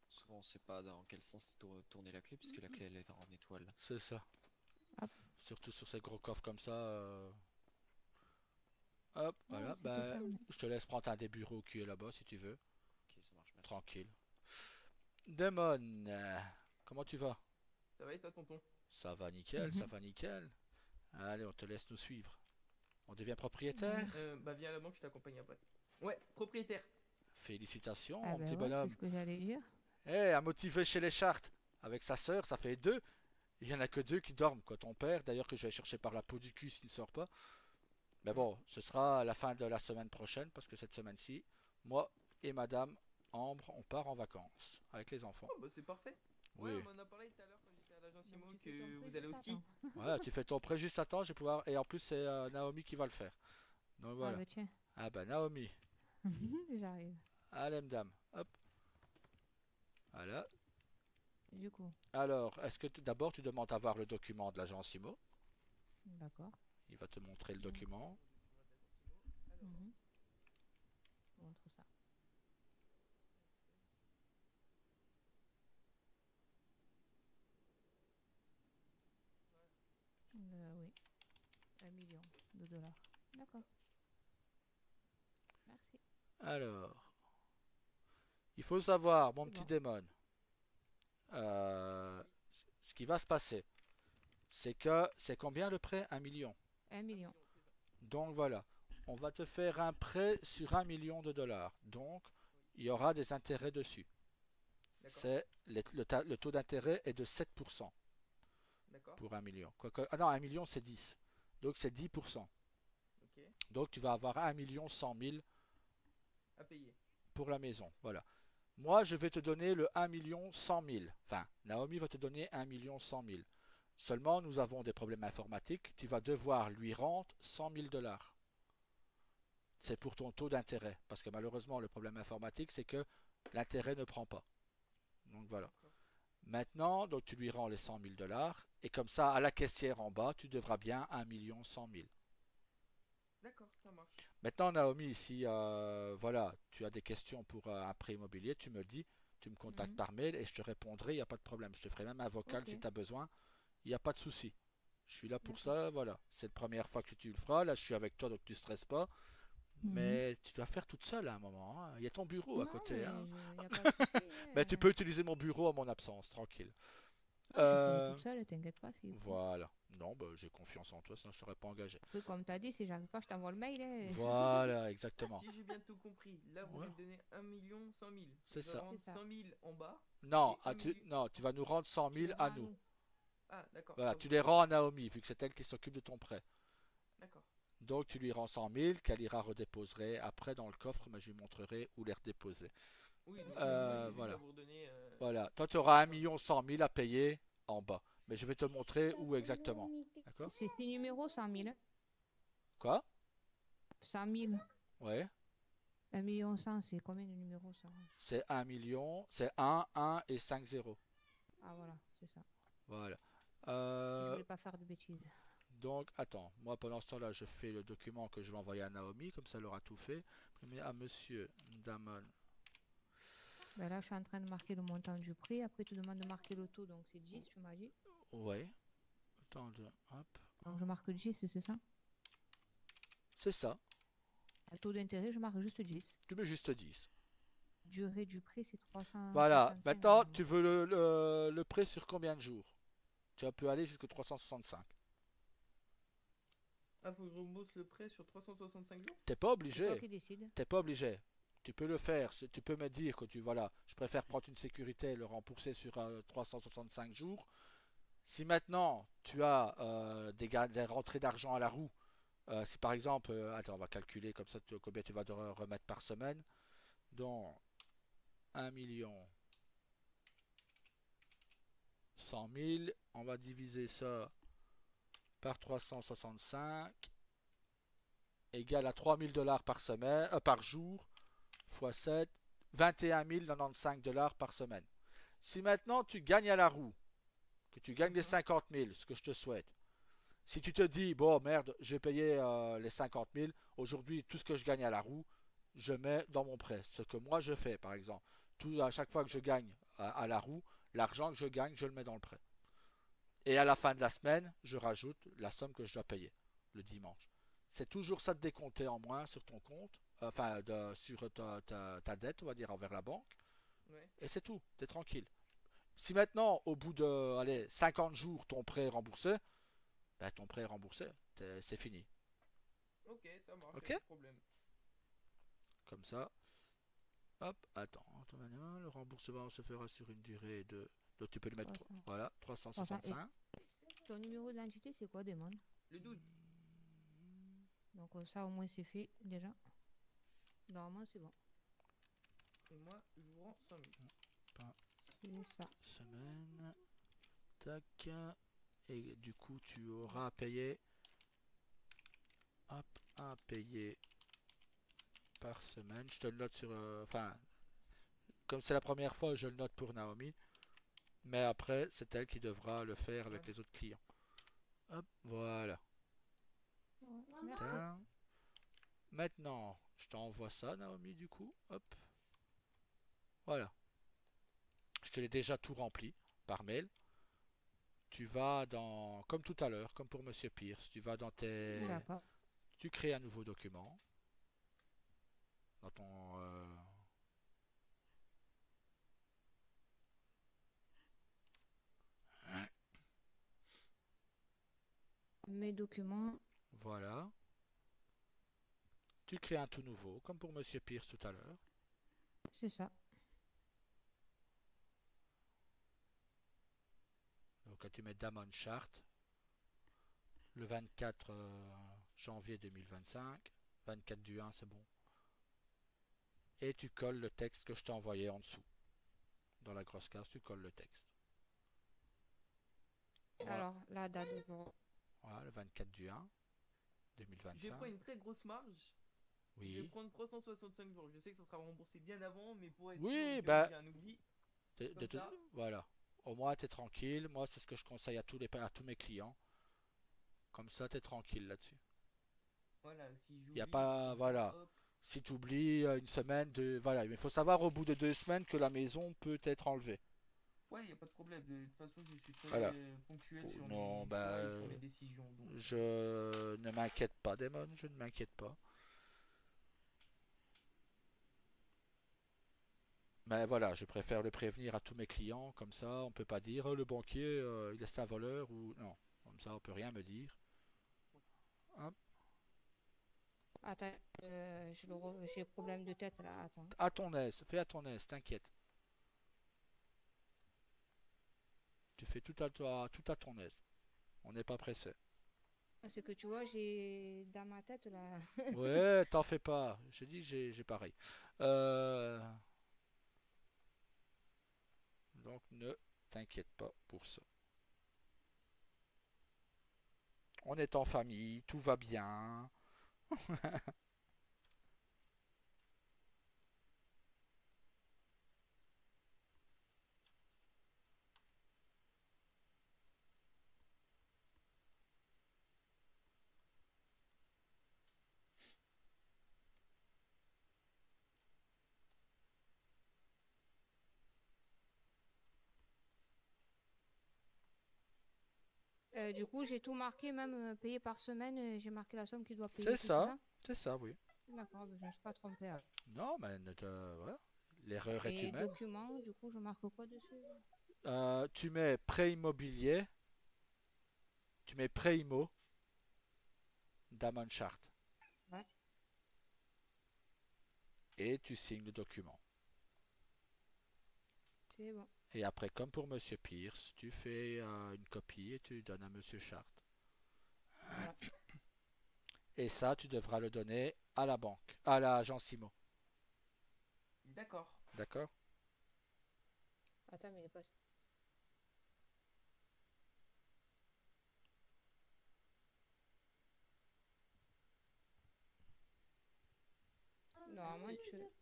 Souvent, on sait pas dans quel sens tourner la clé, puisque la clé, elle est en étoile. C'est ça. Hop. Surtout sur ces gros coffres comme ça. Hop, Voilà, voilà. c'est tout Ben, fermé. je te laisse prendre un des bureaux qui est là-bas si tu veux. Ok, ça marche, merci. Tranquille. Damon, comment tu vas? Ça va et toi, tonton? Ça va nickel, ça va nickel. Allez, on te laisse nous suivre. On devient propriétaire. Bah viens à la banque, je t'accompagne après. Ouais, propriétaire. Félicitations, Ah mon petit ben ouais, c'est bonhomme. ce que j'allais dire. Eh, à motiver chez les Chartes. Avec sa sœur, ça fait deux. Il y en a que deux qui dorment, quoi. Ton père, d'ailleurs, que je vais chercher par la peau du cul s'il ne sort pas. Mais bon, ce sera à la fin de la semaine prochaine, parce que cette semaine-ci, moi et madame Ambre, on part en vacances avec les enfants. Oh bah c'est parfait. Ouais, Oui. on m'en a parlé tout à l'heure quand j'étais à l'agence Donc, IMO tu fais ton que prêt vous allez au juste ski. avant. Voilà, tu fais ton prêt juste à temps, je vais pouvoir. Et en plus, c'est Naomi qui va le faire. Donc Ah voilà. bah tiens, Ah bah Naomi. j'arrive. Allez, madame. Hop. Voilà. Du coup, Alors, est-ce que d'abord tu demandes à voir le document de l'agence IMO? d'accord. Il va te montrer le Mm. document. Mhm. Je vous montre ça. Oui, 1 million de dollars. D'accord, merci. Alors, il faut savoir, mon C'est petit bon. démon, euh, ce qui va se passer, c'est que c'est combien le prêt? 1 million. 1 million. Donc voilà, on va te faire un prêt sur 1 million de dollars. Donc, il y aura des intérêts dessus. D'accord. C'est le taux d'intérêt est de 7% D'accord. pour 1 million. Ah non, 1 million c'est 10. Donc c'est 10%. Ok. Donc tu vas avoir 1 100 000 À payer. pour la maison. Voilà. Moi, je vais te donner le 1 100 000. Enfin, Naomi va te donner 1 100 000. Seulement, nous avons des problèmes informatiques. Tu vas devoir lui rendre 100 000 dollars. C'est pour ton taux d'intérêt. Parce que malheureusement, le problème informatique, c'est que l'intérêt ne prend pas. Donc voilà. D'accord. Maintenant, donc, tu lui rends les 100 000 dollars. Et comme ça, à la caissière en bas, tu devras bien 1 100 000. D'accord, ça marche. Maintenant, Naomi, si voilà, tu as des questions pour un prêt immobilier, tu me dis, tu me contactes Mhm. par mail et je te répondrai, il n'y a pas de problème. Je te ferai même un vocal Ok, si tu as besoin, il n'y a pas de souci. Je suis là pour d'accord. ça, voilà. C'est la première fois que tu le feras, là je suis avec toi donc tu ne stresses pas. Mhm. Mais tu dois faire toute seule à un moment, hein. Il y a ton bureau à Non, côté, mais hein. il n'y a pas de souci. Mais tu peux utiliser mon bureau à mon absence, tranquille. Ah, je ferai Euh, toute seule, t'inquiète pas s'il faut. voilà. Non, bah, j'ai confiance en toi, sinon je ne t'aurais pas engagé. Après, comme t'as dit, si j'arrive pas, je t'envoie le mail. Hein. Voilà, exactement. Si j'ai bien tout compris, là vous Ouais, allez me donner 1 100 000. c'est Je dois ça. rendre C'est ça. 100 000 en bas Non, et 1 million. non, tu vas nous rendre 100 Tu 000 les à rends à nous. nous. Ah, d'accord. Voilà, Donc, tu les rends à Naomi, vu que c'est elle qui s'occupe de ton prêt. d'accord. Donc tu lui rends 100 000 qu'elle ira redéposer après dans le coffre, mais je lui montrerai où les redéposer. Oui, donc C'est moi j'ai juste à Voilà. vous redonner. Voilà. Toi, tu auras 1 100 000 à payer en bas. Mais je vais te montrer où exactement. D'accord? C'est ces numéros 100 000. Quoi? 100 000. Ouais. 1 100 000, c'est combien de numéros ça? C'est 1 million, c'est 1 et 5 zéros. Ah voilà, c'est ça. Voilà. Je Euh, voulais pas faire de bêtises. donc, attends. Moi, pendant ce temps-là, je fais le document que je vais envoyer à Naomi. Comme ça, elle aura tout fait. Premier à Monsieur Damon. Ben là, je suis en train de marquer le montant du prix. Après, tu demandes de marquer le taux, donc c'est 10, tu m'as dit. Ouais. Attends, hop. Donc je marque 10, c'est ça? C'est ça. Le taux d'intérêt, je marque juste 10. Tu mets juste 10. Durée du prix, c'est Voilà. 365 Maintenant, normalement. tu veux le prêt sur combien de jours? Tu peux aller jusqu'à 365. Ah, faut que je rembourse le prêt sur 365 jours? T'es pas C'est toi obligé. qui décides. T'es pas obligé. Tu peux le faire. Tu peux me dire que voilà, je préfère prendre une sécurité et le rembourser sur 365 jours. Si maintenant tu as des rentrées d'argent à la roue, si par exemple, attends, on va calculer comme ça combien tu vas devoir remettre par semaine. Donc 1 100 000, on va diviser ça par 365 égale à 3 000 dollars par semaine, par jour, fois 7, 21 095 dollars par semaine. Si maintenant tu gagnes à la roue, que tu gagnes les 50 000, ce que je te souhaite, si tu te dis, bon merde, j'ai payé les 50 000, aujourd'hui tout ce que je gagne à la roue, je mets dans mon prêt. Ce que moi je fais par exemple. À chaque fois que je gagne à la roue, l'argent que je gagne, je le mets dans le prêt. Et à la fin de la semaine, je rajoute la somme que je dois payer le dimanche. C'est toujours ça de décompter en moins sur ton compte, enfin sur ta dette, on va dire, envers la banque. Ouais. Et c'est tout, t'es tranquille. Si maintenant, au bout de allez, 50 jours, ton prêt est remboursé, ben, ton prêt est remboursé, c'est fini. Ok, ça marche, Ok? pas de problème. Comme ça. Hop, attends. Le remboursement se fera sur une durée de... Donc tu peux le mettre, 300. voilà, 300. Et 365. ton numéro d'identité, c'est quoi, Damon? Le 12. Donc ça, au moins, c'est fait déjà. Normalement, c'est bon. Et moi, je vous rends 100 000. C'est ça. Semaine. Tac. Et du coup, tu auras à payer. Hop, à payer par semaine. Je te le note sur. Enfin, comme c'est la première fois, je le note pour Naomi. Mais après, c'est elle qui devra le faire avec Ouais. les autres clients. Hop, voilà. Merci. Tiens. Maintenant, je t'envoie ça, Naomi, du coup. Hop. Voilà. Je te l'ai déjà tout rempli par mail. Tu vas dans, comme tout à l'heure, comme pour Monsieur Pierce, tu vas dans tes, D'accord. tu crées un nouveau document dans ton, Mes documents. voilà. Tu crées un tout nouveau, comme pour Monsieur Pierce tout à l'heure. C'est ça. Donc là, tu mets Damon Chart, le 24 janvier 2025, 24 du 1, c'est bon. Et tu colles le texte que je t'ai envoyé en dessous. Dans la grosse case, tu colles le texte. Voilà, Alors, la date de jour. voilà, le 24 du 1, Je vais 2025. prendre une très grosse marge. Je vais Oui. prendre 365 jours. Je sais que ça sera remboursé bien avant, mais pour être Oui, sûr que bah, j'ai un oubli. de Comme ça. voilà. Au moins, tu es tranquille. Moi, c'est ce que je conseille à tous mes clients. Comme ça, tu es tranquille là-dessus. Voilà, si Il n'y a j'oublie, pas, comme ça, voilà. hop. Si tu oublies une semaine, voilà. Mais il faut savoir au bout de 2 semaines que la maison peut être enlevée. Ouais, il n'y a pas de problème. De toute façon, je suis très Voilà. ponctuel Oh, sur non, mes bah, choix et sur mes décisions. Donc, je ne m'inquiète pas, Damon. Je ne m'inquiète pas. Mais voilà, je préfère le prévenir à tous mes clients. Comme ça, on peut pas dire, oh, le banquier, il est un voleur ou non. Comme ça, on peut rien me dire. Hop. Attends, j'ai problème de tête là. Attends. À ton aise, fais à ton aise, t'inquiète. Tu fais tout à ton aise. On n'est pas pressé. C'est que tu vois, j'ai dans ma tête là. Ouais, t'en fais pas. J'ai dit, j'ai pareil. Euh, donc ne t'inquiète pas pour ça. On est en famille, tout va bien. Du coup, j'ai tout marqué, même payé par semaine. J'ai marqué la somme qu'il doit payer, C'est tout, c'est ça, ça? c'est ça, oui. D'accord, ben, je ne me suis pas trompée, alors. Non, mais voilà. L'erreur est Et humaine. documents, du coup, je marque quoi dessus? Tu mets prêt immobilier, tu mets prêt immo, Damon Chart, Ouais, et tu signes le document. c'est bon. Et après, comme pour Monsieur Pierce, tu fais une copie et tu donnes à Monsieur Chart. Voilà. Et ça, tu devras le donner à la banque, à l'agence IMO. d'accord. D'accord? Attends, mais il est pas.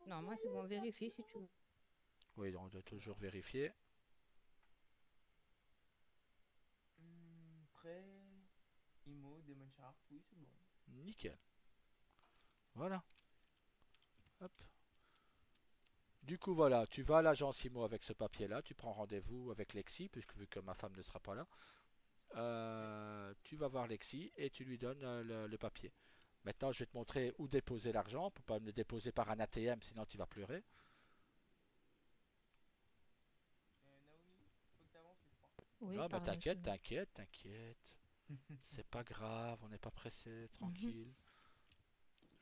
Normalement, c'est bon, vérifie si tu veux. Oui, on doit toujours vérifier. Prêt, IMO, Demon Shark, oui, c'est bon. Nickel. Voilà. Hop. Du coup, voilà, tu vas à l'agence IMO avec ce papier-là, tu prends rendez-vous avec Lexi, puisque vu que ma femme ne sera pas là, tu vas voir Lexi et tu lui donnes le papier. Maintenant, je vais te montrer où déposer l'argent, pour pas me le déposer par un ATM, sinon tu vas pleurer. Naomi, faut que t'avances, je crois. Oui, Non, mais pardon, t'inquiète, excuse-moi. t'inquiète, t'inquiète. C'est pas grave, on n'est pas pressé, Mhm. tranquille.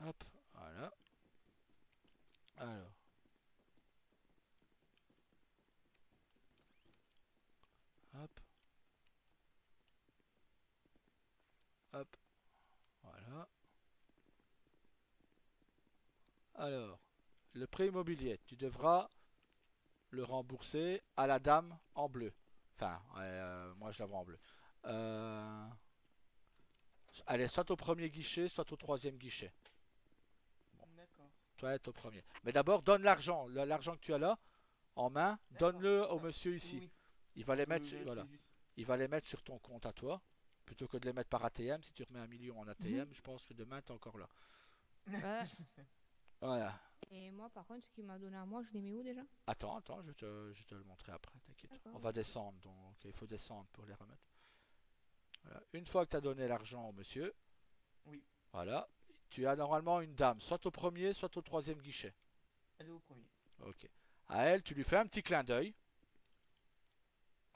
Hop, voilà. Alors, hop, hop, voilà. Alors, le prêt immobilier, tu devras le rembourser à la dame en bleu. Enfin, moi je la vois en bleu. Elle est soit au premier guichet, soit au troisième guichet. D'accord. Toi, être au premier. Mais d'abord, donne l'argent. L'argent que tu as là, en main, D'accord. donne-le au Ah, monsieur oui, ici. oui. Il va les Je mettre, vérifie voilà. juste. Il va les mettre sur ton compte à toi. Plutôt que de les mettre par ATM. Si tu remets 1 million en ATM, je pense que demain, tu es encore là. Ouais. Voilà. Et moi, par contre, ce qu'il m'a donné à moi, je l'ai mis où déjà? Attends, je te le montrer après, t'inquiète. D'accord, On va ok. descendre, donc il faut descendre pour les remettre. Voilà. Une fois que tu as donné l'argent au monsieur, Oui. voilà, tu as normalement une dame, soit au premier, soit au troisième guichet. Elle est au premier. Ok. À elle, tu lui fais un petit clin d'œil,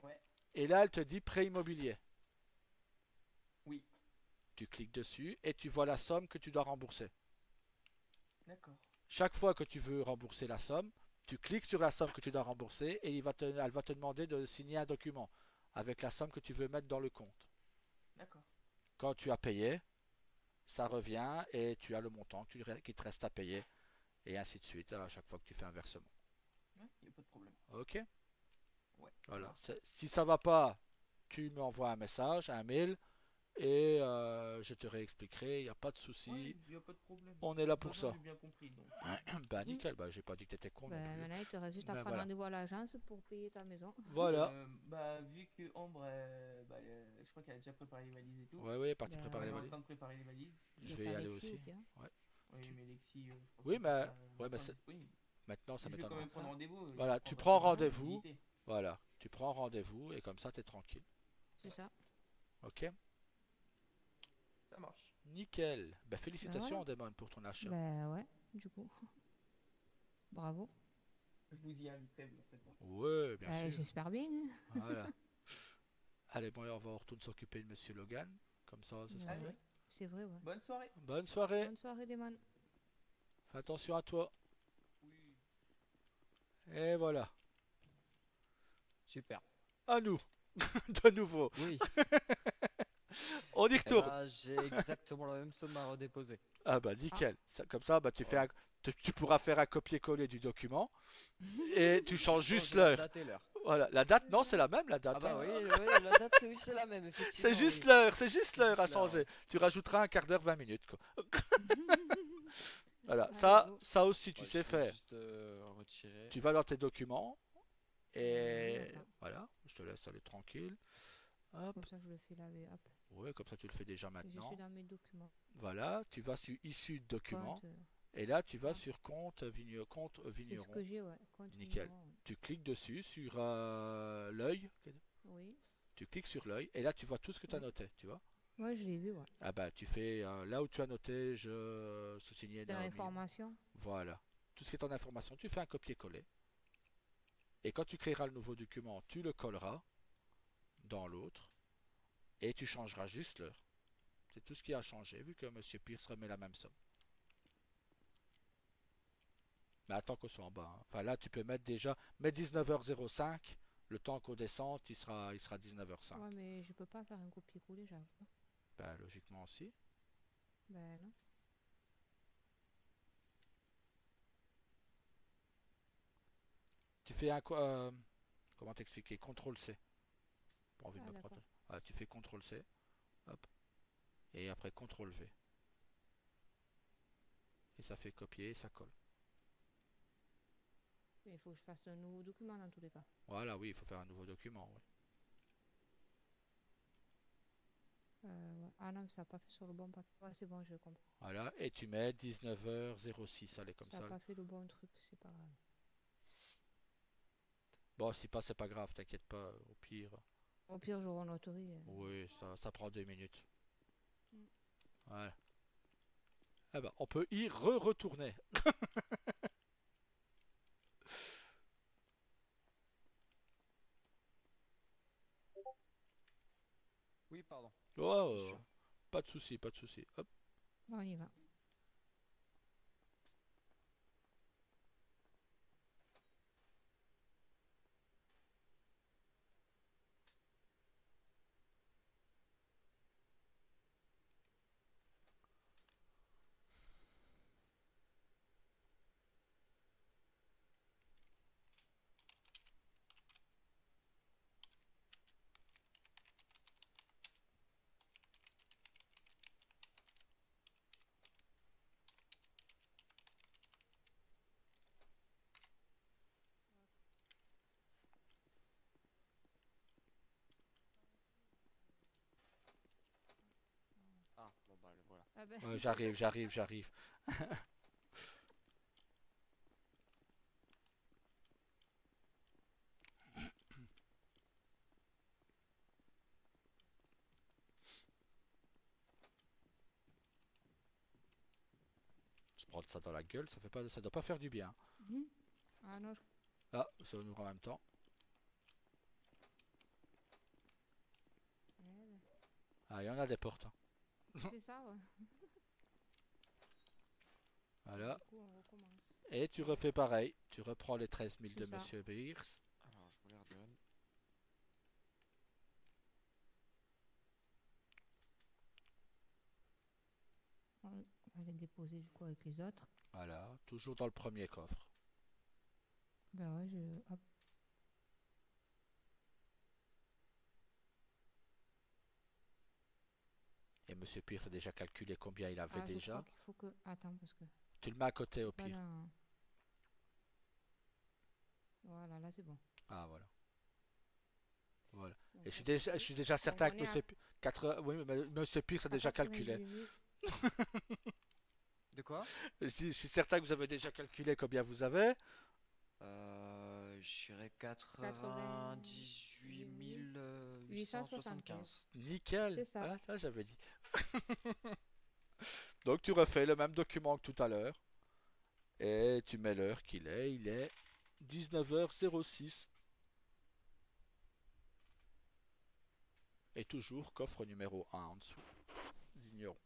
Ouais. et là, elle te dit prêt immobilier. Oui. Tu cliques dessus et tu vois la somme que tu dois rembourser. D'accord. Chaque fois que tu veux rembourser la somme, tu cliques sur la somme que tu dois rembourser et elle va te demander de signer un document avec la somme que tu veux mettre dans le compte. D'accord. Quand tu as payé, ça revient et tu as le montant qui te reste à payer et ainsi de suite à chaque fois que tu fais un versement. Ouais, y a pas de problème. Ok? Ouais. Ça Voilà. marche. Si ça va pas, tu m'envoies un message, un mail et je te réexpliquerai. Il n'y a pas de Ouais, souci. y a pas de problème. On De est là toute pour façon, ça. j'ai bien compris donc. Bah Mm. nickel, bah j'ai pas dit que t'étais con non Ben, plus. maintenant, il te reste juste à Ben prendre voilà. rendez-vous à l'agence pour payer ta maison. Voilà. Bah, vu que Ambre, je crois qu'elle a déjà préparé les valises et tout. Ouais, ouais, parti Ben, préparer Elle les est en valises. train de préparer les valises. Je Et vais t'as y aller Lexi aussi. au pire. Ouais. Oui, Tu- mais Lexi, je pense Oui, pas qu'elle mais, sera ouais, mais encore disponible. maintenant ça Je vais quand m'étonnerait. même prendre rendez-vous. Il Voilà, faut tu prendre prends ses distances, rendez-vous. éviter. Voilà, tu prends rendez-vous et comme ça t'es tranquille. C'est ça. Ok? Ça marche. Nickel. Ben Ben félicitations voilà. Damon pour ton achat. Ben ouais, du coup. Bravo. Je vous y inviterai, vous en faites pas. Ouais, bien sûr. J'espère bien. Voilà. Allez, bon, on retourne s'occuper de Monsieur Logan. Comme ça sera Ouais, fait. Allez, c'est vrai, ouais. bonne soirée. Bonne soirée. Bonne soirée, Damon. Fais attention à toi. Oui. Et voilà. Super. À nous. De nouveau. Oui. On y Eh retourne. ben, j'ai exactement la même somme à redéposer. Ah bah nickel. Comme ça, bah, Voilà. tu pourras faire un copier-coller du document et tu changes juste Change la l'heure. date et l'heure. Voilà, la date, non, c'est la même, la Ah date. bah Hein. oui, oui, la date, oui, c'est la même, effectivement. C'est juste oui. l'heure, c'est juste C'est l'heure à juste l'heure, changer. ouais. Tu rajouteras un quart d'heure, 20 minutes, quoi. Voilà, Allez, go. ça aussi, tu Ouais, sais je vais faire. juste retirer. Tu vas dans tes documents et Attends. voilà, je te laisse aller tranquille. Hop, Comme ça, je le fais laver. Hop. ouais, comme ça tu le fais déjà Et je suis maintenant. dans mes documents. Voilà, tu vas sur issu de documents Compte. et là tu vas Ah. sur compte C'est ce vigneron. que j'ai, ouais. Compte Nickel. vigneron, ouais. Tu cliques dessus sur l'œil, Oui. tu cliques sur l'œil et là tu vois tout ce que tu as Oui. noté, tu vois. Ouais, je l'ai vu, ouais. Ah bah tu fais là où tu as noté je sous-signé Dans Naomi. l'information. Voilà. Tout ce qui est en information, tu fais un copier-coller. Et quand tu créeras le nouveau document, tu le colleras dans l'autre et tu changeras juste l'heure. C'est tout ce qui a changé vu que Monsieur Pierce remet la même somme. Mais attends qu'on soit en bas. Hein. Enfin là, tu peux mettre déjà, mets 19h05. Le temps qu'on descende, il sera 19h05. Ouais, mais je peux pas faire un copier-coller, j'arrive pas. Ben, logiquement aussi. Ben non. Tu fais comment t'expliquer? CTRL C. Pas envie de Ah, me d'accord. protéger. Ah, tu fais CTRL C. Hop. Et après CTRL V. Et ça fait copier et ça colle. Mais il faut que je fasse un nouveau document dans tous les cas. Voilà, oui, il faut faire un nouveau document. Oui. Ouais. Ah non, mais ça n'a pas fait sur le bon papier. Ouais, c'est bon, je comprends. Voilà, et tu mets 19h06, allez comme Ça ça. n'a pas fait le bon truc, c'est pas grave. Bon, si pas, c'est pas grave, t'inquiète pas, au pire. Au pire, j'aurai une loterie. Oui, ça prend 2 minutes. Mm. Voilà. Eh ben, on peut y retourner. Oui, pardon. Oh, Sûr. pas de souci, pas de souci. Hop. On y va. ben, J'arrive. Se prendre ça dans la gueule, ça fait pas, ça doit pas faire du bien. mhm. Ah non, Ah, ça ouvre en même temps. ben, Ah, il y en a des portes, hein. c'est ça, ouais. Voilà. Du coup, on recommence. Et tu refais pareil. Tu reprends les 13 000 de C'est ça. Monsieur Beers. Alors, je vous les redonne. On va les déposer du coup avec les autres. Voilà, toujours dans le premier coffre. Ben ouais, hop. Et Monsieur Pierce a déjà calculé combien il avait Ah, je crois déjà. qu'il faut que... Attends, parce que... Tu le mets à côté au Pas pire. là, hein. Voilà, là c'est bon. Ah, voilà. Voilà. Donc, Et je suis déjà certain que on est à Monsieur, oui, mais Monsieur Pierce a déjà calculé. 98 De quoi? Je suis certain que vous avez déjà calculé combien vous avez. J'irais 98 875. Nickel. C'est ça. Voilà, ça j'avais dit. Donc tu refais le même document que tout à l'heure. Et tu mets l'heure qu'il est. Il est 19h06. Et toujours coffre numéro 1 en dessous. L'ignorons.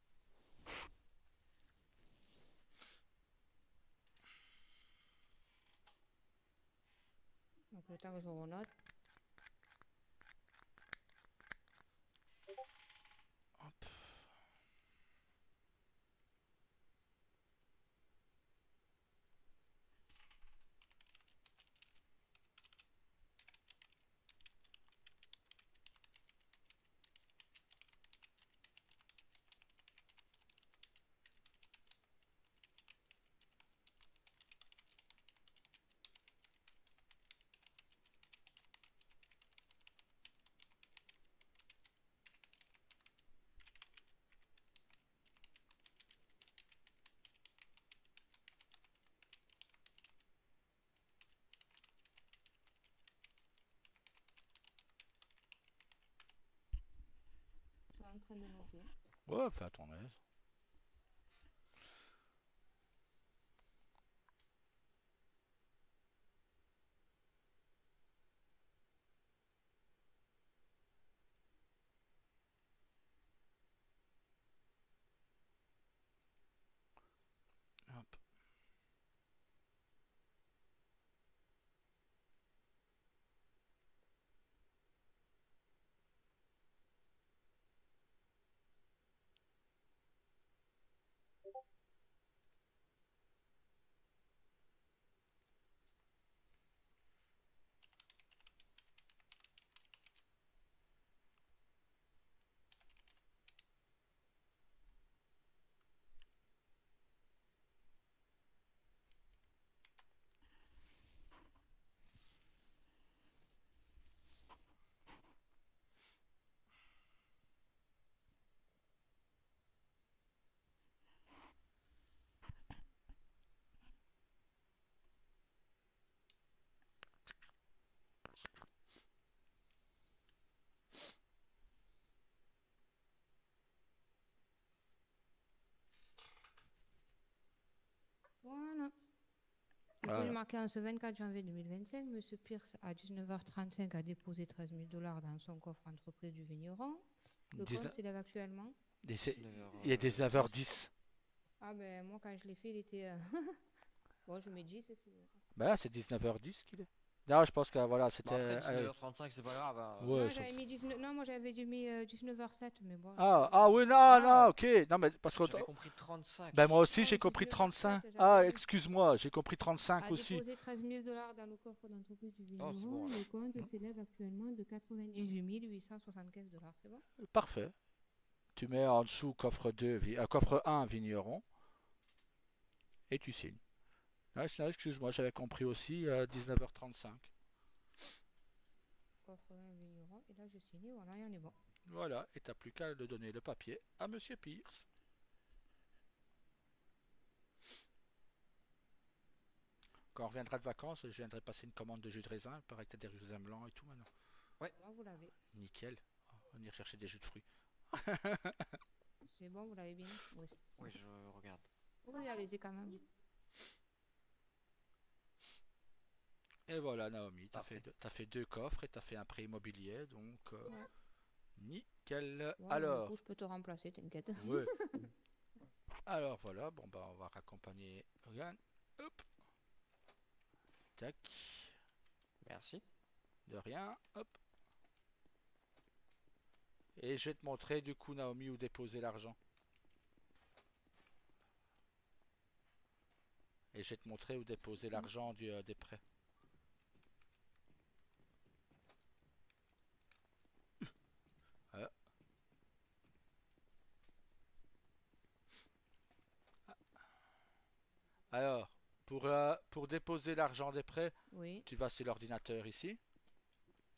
Donc le temps que je renote. Hop. Je suis en train de noter. Ouais, fais à ton aise. Hop. Voilà. Du coup, Voilà. il marqué en ce 24 janvier 2025, M. Pierce, à 19h35, a déposé 13 000 $ dans son coffre entreprise du vigneron. Le 19 compte s'élève actuellement. Il est 19h, 19h10. Ah ben, moi, quand je l'ai fait, il était... Bon, je me dis, c'est... Bah, c'est 19h10 qu'il est. Non, je pense que voilà, Bon, c'était. après 19h35, c'est pas grave, hein. Ouais, non, ça- j'avais mis 19... Non, moi, j'avais mis 19h07, mais bon... oui, non, Ah. non, ok. Non, mais parce que. J'avais compris 35. Ben, moi aussi, Ah, j'ai compris 19h07, 35. j'avais Ah, mis. excuse-moi, j'ai compris 35 A aussi. déposé 13 000 $ dans le coffre d'entreprise du Oh, c'est vigneron. bon, Le compte s'élève actuellement de 98 875 $. C'est bon? Parfait. Tu mets en dessous coffre 2, coffre 1, vigneron. Et tu signes. Ah, excuse-moi, j'avais compris aussi 19h35. Coffre 1 vigneron. Et là, je signe. Voilà, et on est bon. Voilà, et t'as plus qu'à le donner le papier à Monsieur Pierce. Quand on reviendra de vacances, je viendrai passer une commande de jus de raisin. Il paraît que t'as des raisins blancs et tout maintenant. Ouais. Moi, vous l'avez. Nickel. On va venir chercher des jus de fruits. C'est bon, vous l'avez bien. Oui. Oui, je regarde. Oui, allez-y quand même. Et voilà, Naomi, Parfait. t'as fait deux coffres et t'as fait un prêt immobilier, donc Ouais. nickel. Ouais, du Alors, coup, je peux te remplacer, t'inquiète. ouais. Alors voilà, bon bah on va raccompagner Ryan. Hop, tac, Merci. de rien, hop. Et je vais te montrer du coup Naomi où déposer l'argent. Et je vais te montrer où déposer l'argent des prêts. Voilà. Alors, pour déposer l'argent des prêts, Oui, tu vas sur l'ordinateur ici.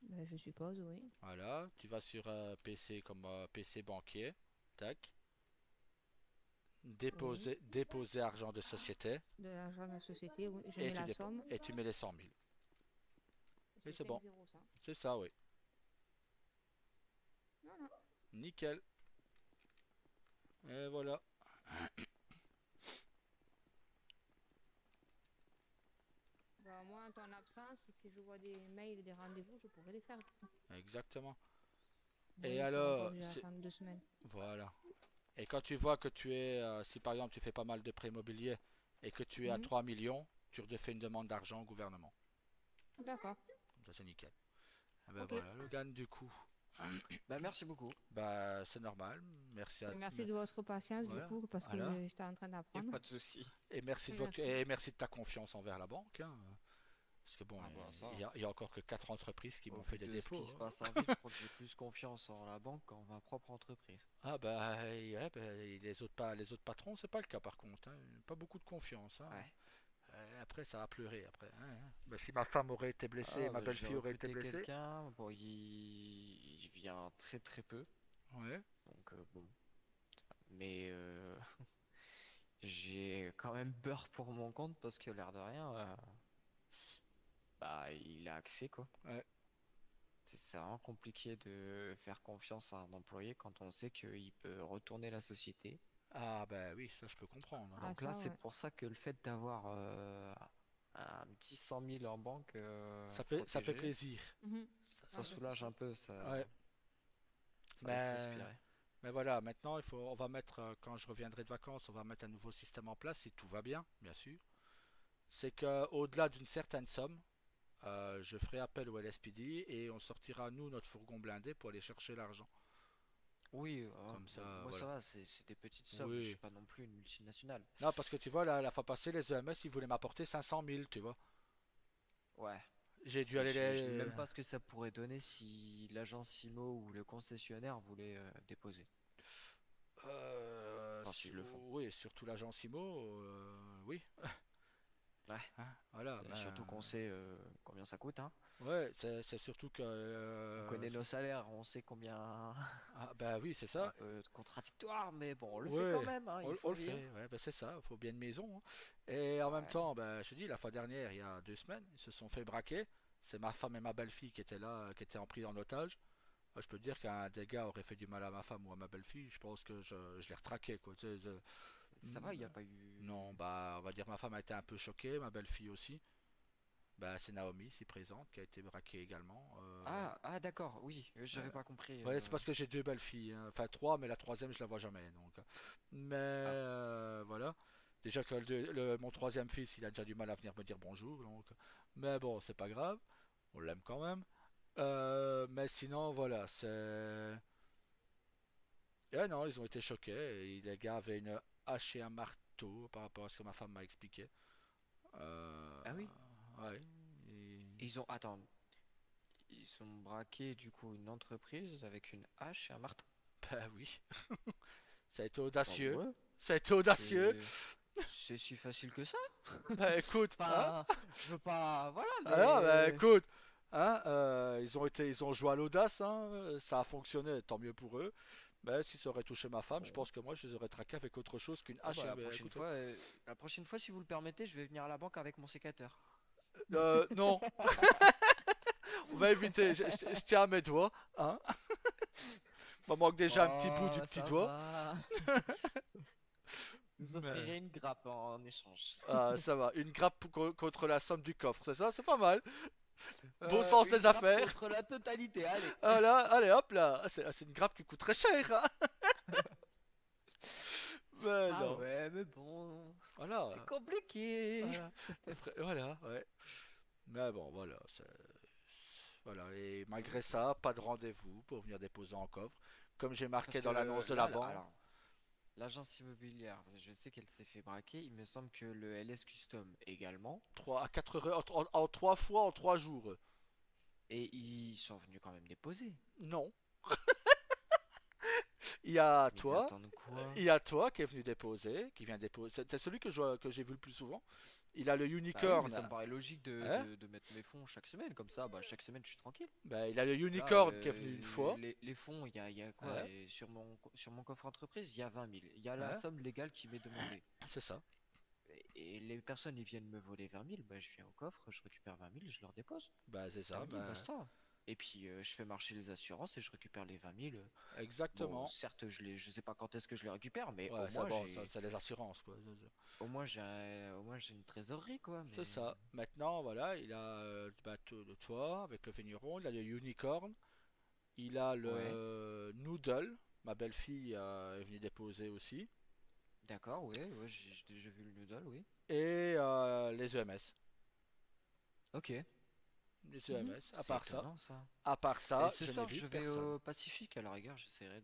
ben, je suppose, oui. Voilà, tu vas sur PC comme PC banquier. Tac. Oui. Déposer argent de société. De l'argent de la société, oui. Je Et mets la somme. et tu mets les 100 000. Et c'est bon. 5 0, ça. C'est ça, oui. Voilà. Nickel. Et voilà. Ben, moi, en ton absence, si je vois des mails, des rendez-vous, je pourrais les faire. Exactement. Oui, Et je serai pas alors, obligée d'attendre 2 semaines. voilà. Et quand tu vois que tu es, si par exemple tu fais pas mal de prêts immobiliers et que tu es à Mhm. 3 millions, tu refais une demande d'argent au gouvernement. D'accord. Comme ça, c'est nickel. Ah ben Ok. voilà, Logan, du coup. Bah, merci beaucoup. Bah, c'est normal. Merci à. Merci de votre patience, du Voilà. coup, parce Voilà. que j'étais en train Y a d'apprendre. pas de souci. Et merci Merci. et merci de ta confiance envers la banque, hein. Parce que bon, Ah bah ça. il y a encore que 4 entreprises qui Au m'ont fait vu des de ce qui dépôts, se hein. passe en ville, je crois que j'ai plus confiance en la banque qu'en ma propre entreprise. Ah bah, ouais, bah, les autres patrons, c'est pas le cas par contre, hein. Pas beaucoup de confiance, hein. Ouais. Après, ça a pleuré après, hein. Bah, si ma femme aurait été blessée, Ah, ma bah, j'ai belle-fille aurait été recruté blessée. quelqu'un. Bon, il vient très très peu. Ouais. Donc, bon. Mais j'ai quand même peur pour mon compte parce que l'air de rien, bah, il a accès quoi. Ouais. C'est vraiment compliqué de faire confiance à un employé quand on sait qu'il peut retourner la société. Ah bah oui, ça je peux comprendre, hein. Ah, Donc là, ça, c'est ouais. pour ça que le fait d'avoir un petit 100 000 en banque Ça fait protégé, plaisir. Mhm. ça Ouais, soulage un peu, ça, Ouais. ça laisse Mais, respirer. mais voilà, maintenant on va mettre, quand je reviendrai de vacances, on va mettre un nouveau système en place, si tout va bien sûr. C'est que au-delà d'une certaine somme, je ferai appel au LSPD et on sortira nous notre fourgon blindé pour aller chercher l'argent. Oui, Comme ça, moi ça voilà. va, c'est des petites sommes, je suis Oui. pas non plus une multinationale. Non, parce que tu vois, la fois passée, les EMS, ils voulaient m'apporter 500 000, tu vois. Ouais, J'ai dû et aller j'imagine les. même pas ce que ça pourrait donner si l'agent Simo ou le concessionnaire voulait déposer. Enfin, s'ils le font. Oui, surtout l'agent Simo, oui. Ouais, Hein, voilà, et surtout qu'on sait combien ça coûte, hein. ouais, c'est surtout que. On connaît nos salaires, on sait combien. Ah, bah oui, c'est Un ça. peu contradictoire, mais bon, on le fait quand Ouais, même, hein, il on faut le vivre. fait, ouais, bah c'est ça, il faut bien une maison, hein. Et en même Ouais. temps, bah, je te dis, la fois dernière, il y a 2 semaines, ils se sont fait braquer. C'est ma femme et ma belle-fille qui étaient là, qui étaient pris en otage. Je peux te dire qu'un des gars aurait fait du mal à ma femme ou à ma belle-fille, je pense que je les retraquais, quoi. Tu sais, Ça va, il n'y a pas eu. non, bah, on va dire ma femme a été un peu choquée, ma belle-fille aussi. Bah, c'est Naomi, ici présente, qui a été braquée également. Ah, d'accord, oui, j'avais Euh, pas compris. ouais, c'est parce que j'ai deux belles-filles, hein. Enfin, trois, mais la troisième, je la vois jamais, donc. Mais Ah, voilà. Déjà que mon troisième fils, il a déjà du mal à venir me dire bonjour, donc. Mais bon, c'est pas grave, on l'aime quand même. Mais sinon, voilà, c'est. Et non, ils ont été choqués. Et les gars avaient une hache et un marteau par rapport à ce que ma femme m'a expliqué. Euh, ah oui, ouais. et- ils ont. Attends, ils ont braqué du coup une entreprise avec une hache et un marteau. Bah oui. Ça a été Ah audacieux. ouais, Ça a été audacieux. c'est. C'est si facile que ça? Bah écoute, hein? Enfin, je veux pas. Voilà, Ah, bah mais. écoute, hein? Ils ont joué à l'audace, hein? Ça a fonctionné, tant mieux pour eux. Mais si ça aurait touché ma femme, je Bon. pense que moi je les aurais traqués avec autre chose qu'une Ah hache bah, et un couteau. la prochaine fois, si vous le permettez, je vais venir à la banque avec mon sécateur. Non, on va éviter, je tiens à mes doigts, hein. Il me manque déjà un petit bout du Oh, petit ça doigt. va. Vous Mais offrirez une grappe en échange. ça va, une grappe contre la somme du coffre, c'est ça? C'est pas mal. Bon sens Une des grappe affaires. contre la totalité, allez. Voilà, allez hop là. C'est une grappe qui coûte très cher, hein. Mais Ah non, ouais, mais bon, voilà. c'est compliqué. Voilà, voilà, ouais. Mais bon, voilà. Voilà, et malgré ça, pas de rendez-vous pour venir déposer en coffre. Comme j'ai Parce marqué dans l'annonce que de la banque, alors, l'agence immobilière, je sais qu'elle s'est fait braquer. Il me semble que le LS Custom également. 3 à 4 heures, en 3 fois, en 3 jours. Et ils sont venus quand même déposer. Non. Il y a Mais ils toi, attendent quoi? il y a toi qui est venu déposer, qui vient déposer. C'est celui que j'ai vu le plus souvent. Il a le Bah oui, mais unicorn. ça me paraît logique Hein? de mettre mes fonds chaque semaine. Comme ça, bah, chaque semaine, je suis tranquille. Ben, il a le Là, unicorn qui est venu une fois. les fonds, il y a quoi? Hein? Et sur mon coffre entreprise, il y a 20 000. Il y a la Hein? somme légale qui m'est demandée. C'est ça. Et les personnes, ils viennent me voler 20 000. Bah, je viens au coffre, je récupère 20 000, je leur dépose. Ben, c'est ça. Terminé, Ben, basta. Et puis, je fais marcher les assurances et je récupère les 20 000. Bon, exactement. certes, je sais pas quand est-ce que je les récupère, mais Ouais, ça, bon, ça, c'est les assurances, quoi. au moins j'ai une trésorerie, quoi. C'est Mais ça. Maintenant, voilà, il a bah, le toit avec le vigneron, il a le unicorn, il a ouais, le noodle. Ma belle-fille est venue déposer aussi. d'accord, ouais, j'ai déjà vu le noodle, oui. Et les EMS. Ok, Les Mhm. EMS. c'est étonnant ça. À part Et ça, ce je n'ai soir, vu je vais personne. au Pacifique, à la rigueur, j'essaierai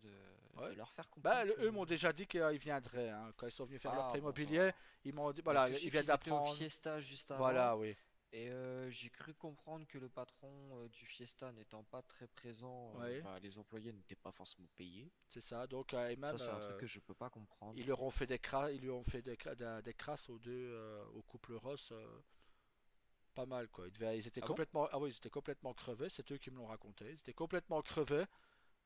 Ouais. de leur faire Bah, comprendre que. eux m'ont déjà dit qu'ils viendraient, hein. Quand ils sont venus faire leur Ah, prêt bon, ça immobilier, va. ils m'ont dit, Parce voilà, que je ils sais viennent qu'ils étaient au d'apprendre. Fiesta juste avant. Voilà, oui. Et j'ai cru comprendre que le patron du Fiesta n'étant pas très présent, Oui, bah, les employés n'étaient pas forcément payés. c'est ça. Donc, et Ça, même, c'est un truc que je peux pas comprendre. ils leur ont fait ils lui ont fait des crasses aux deux, au couple Ross, pas mal quoi. Ils étaient Ah bon? complètement, ah oui, ils étaient complètement crevés. C'est eux qui me l'ont raconté. Ils étaient complètement crevés.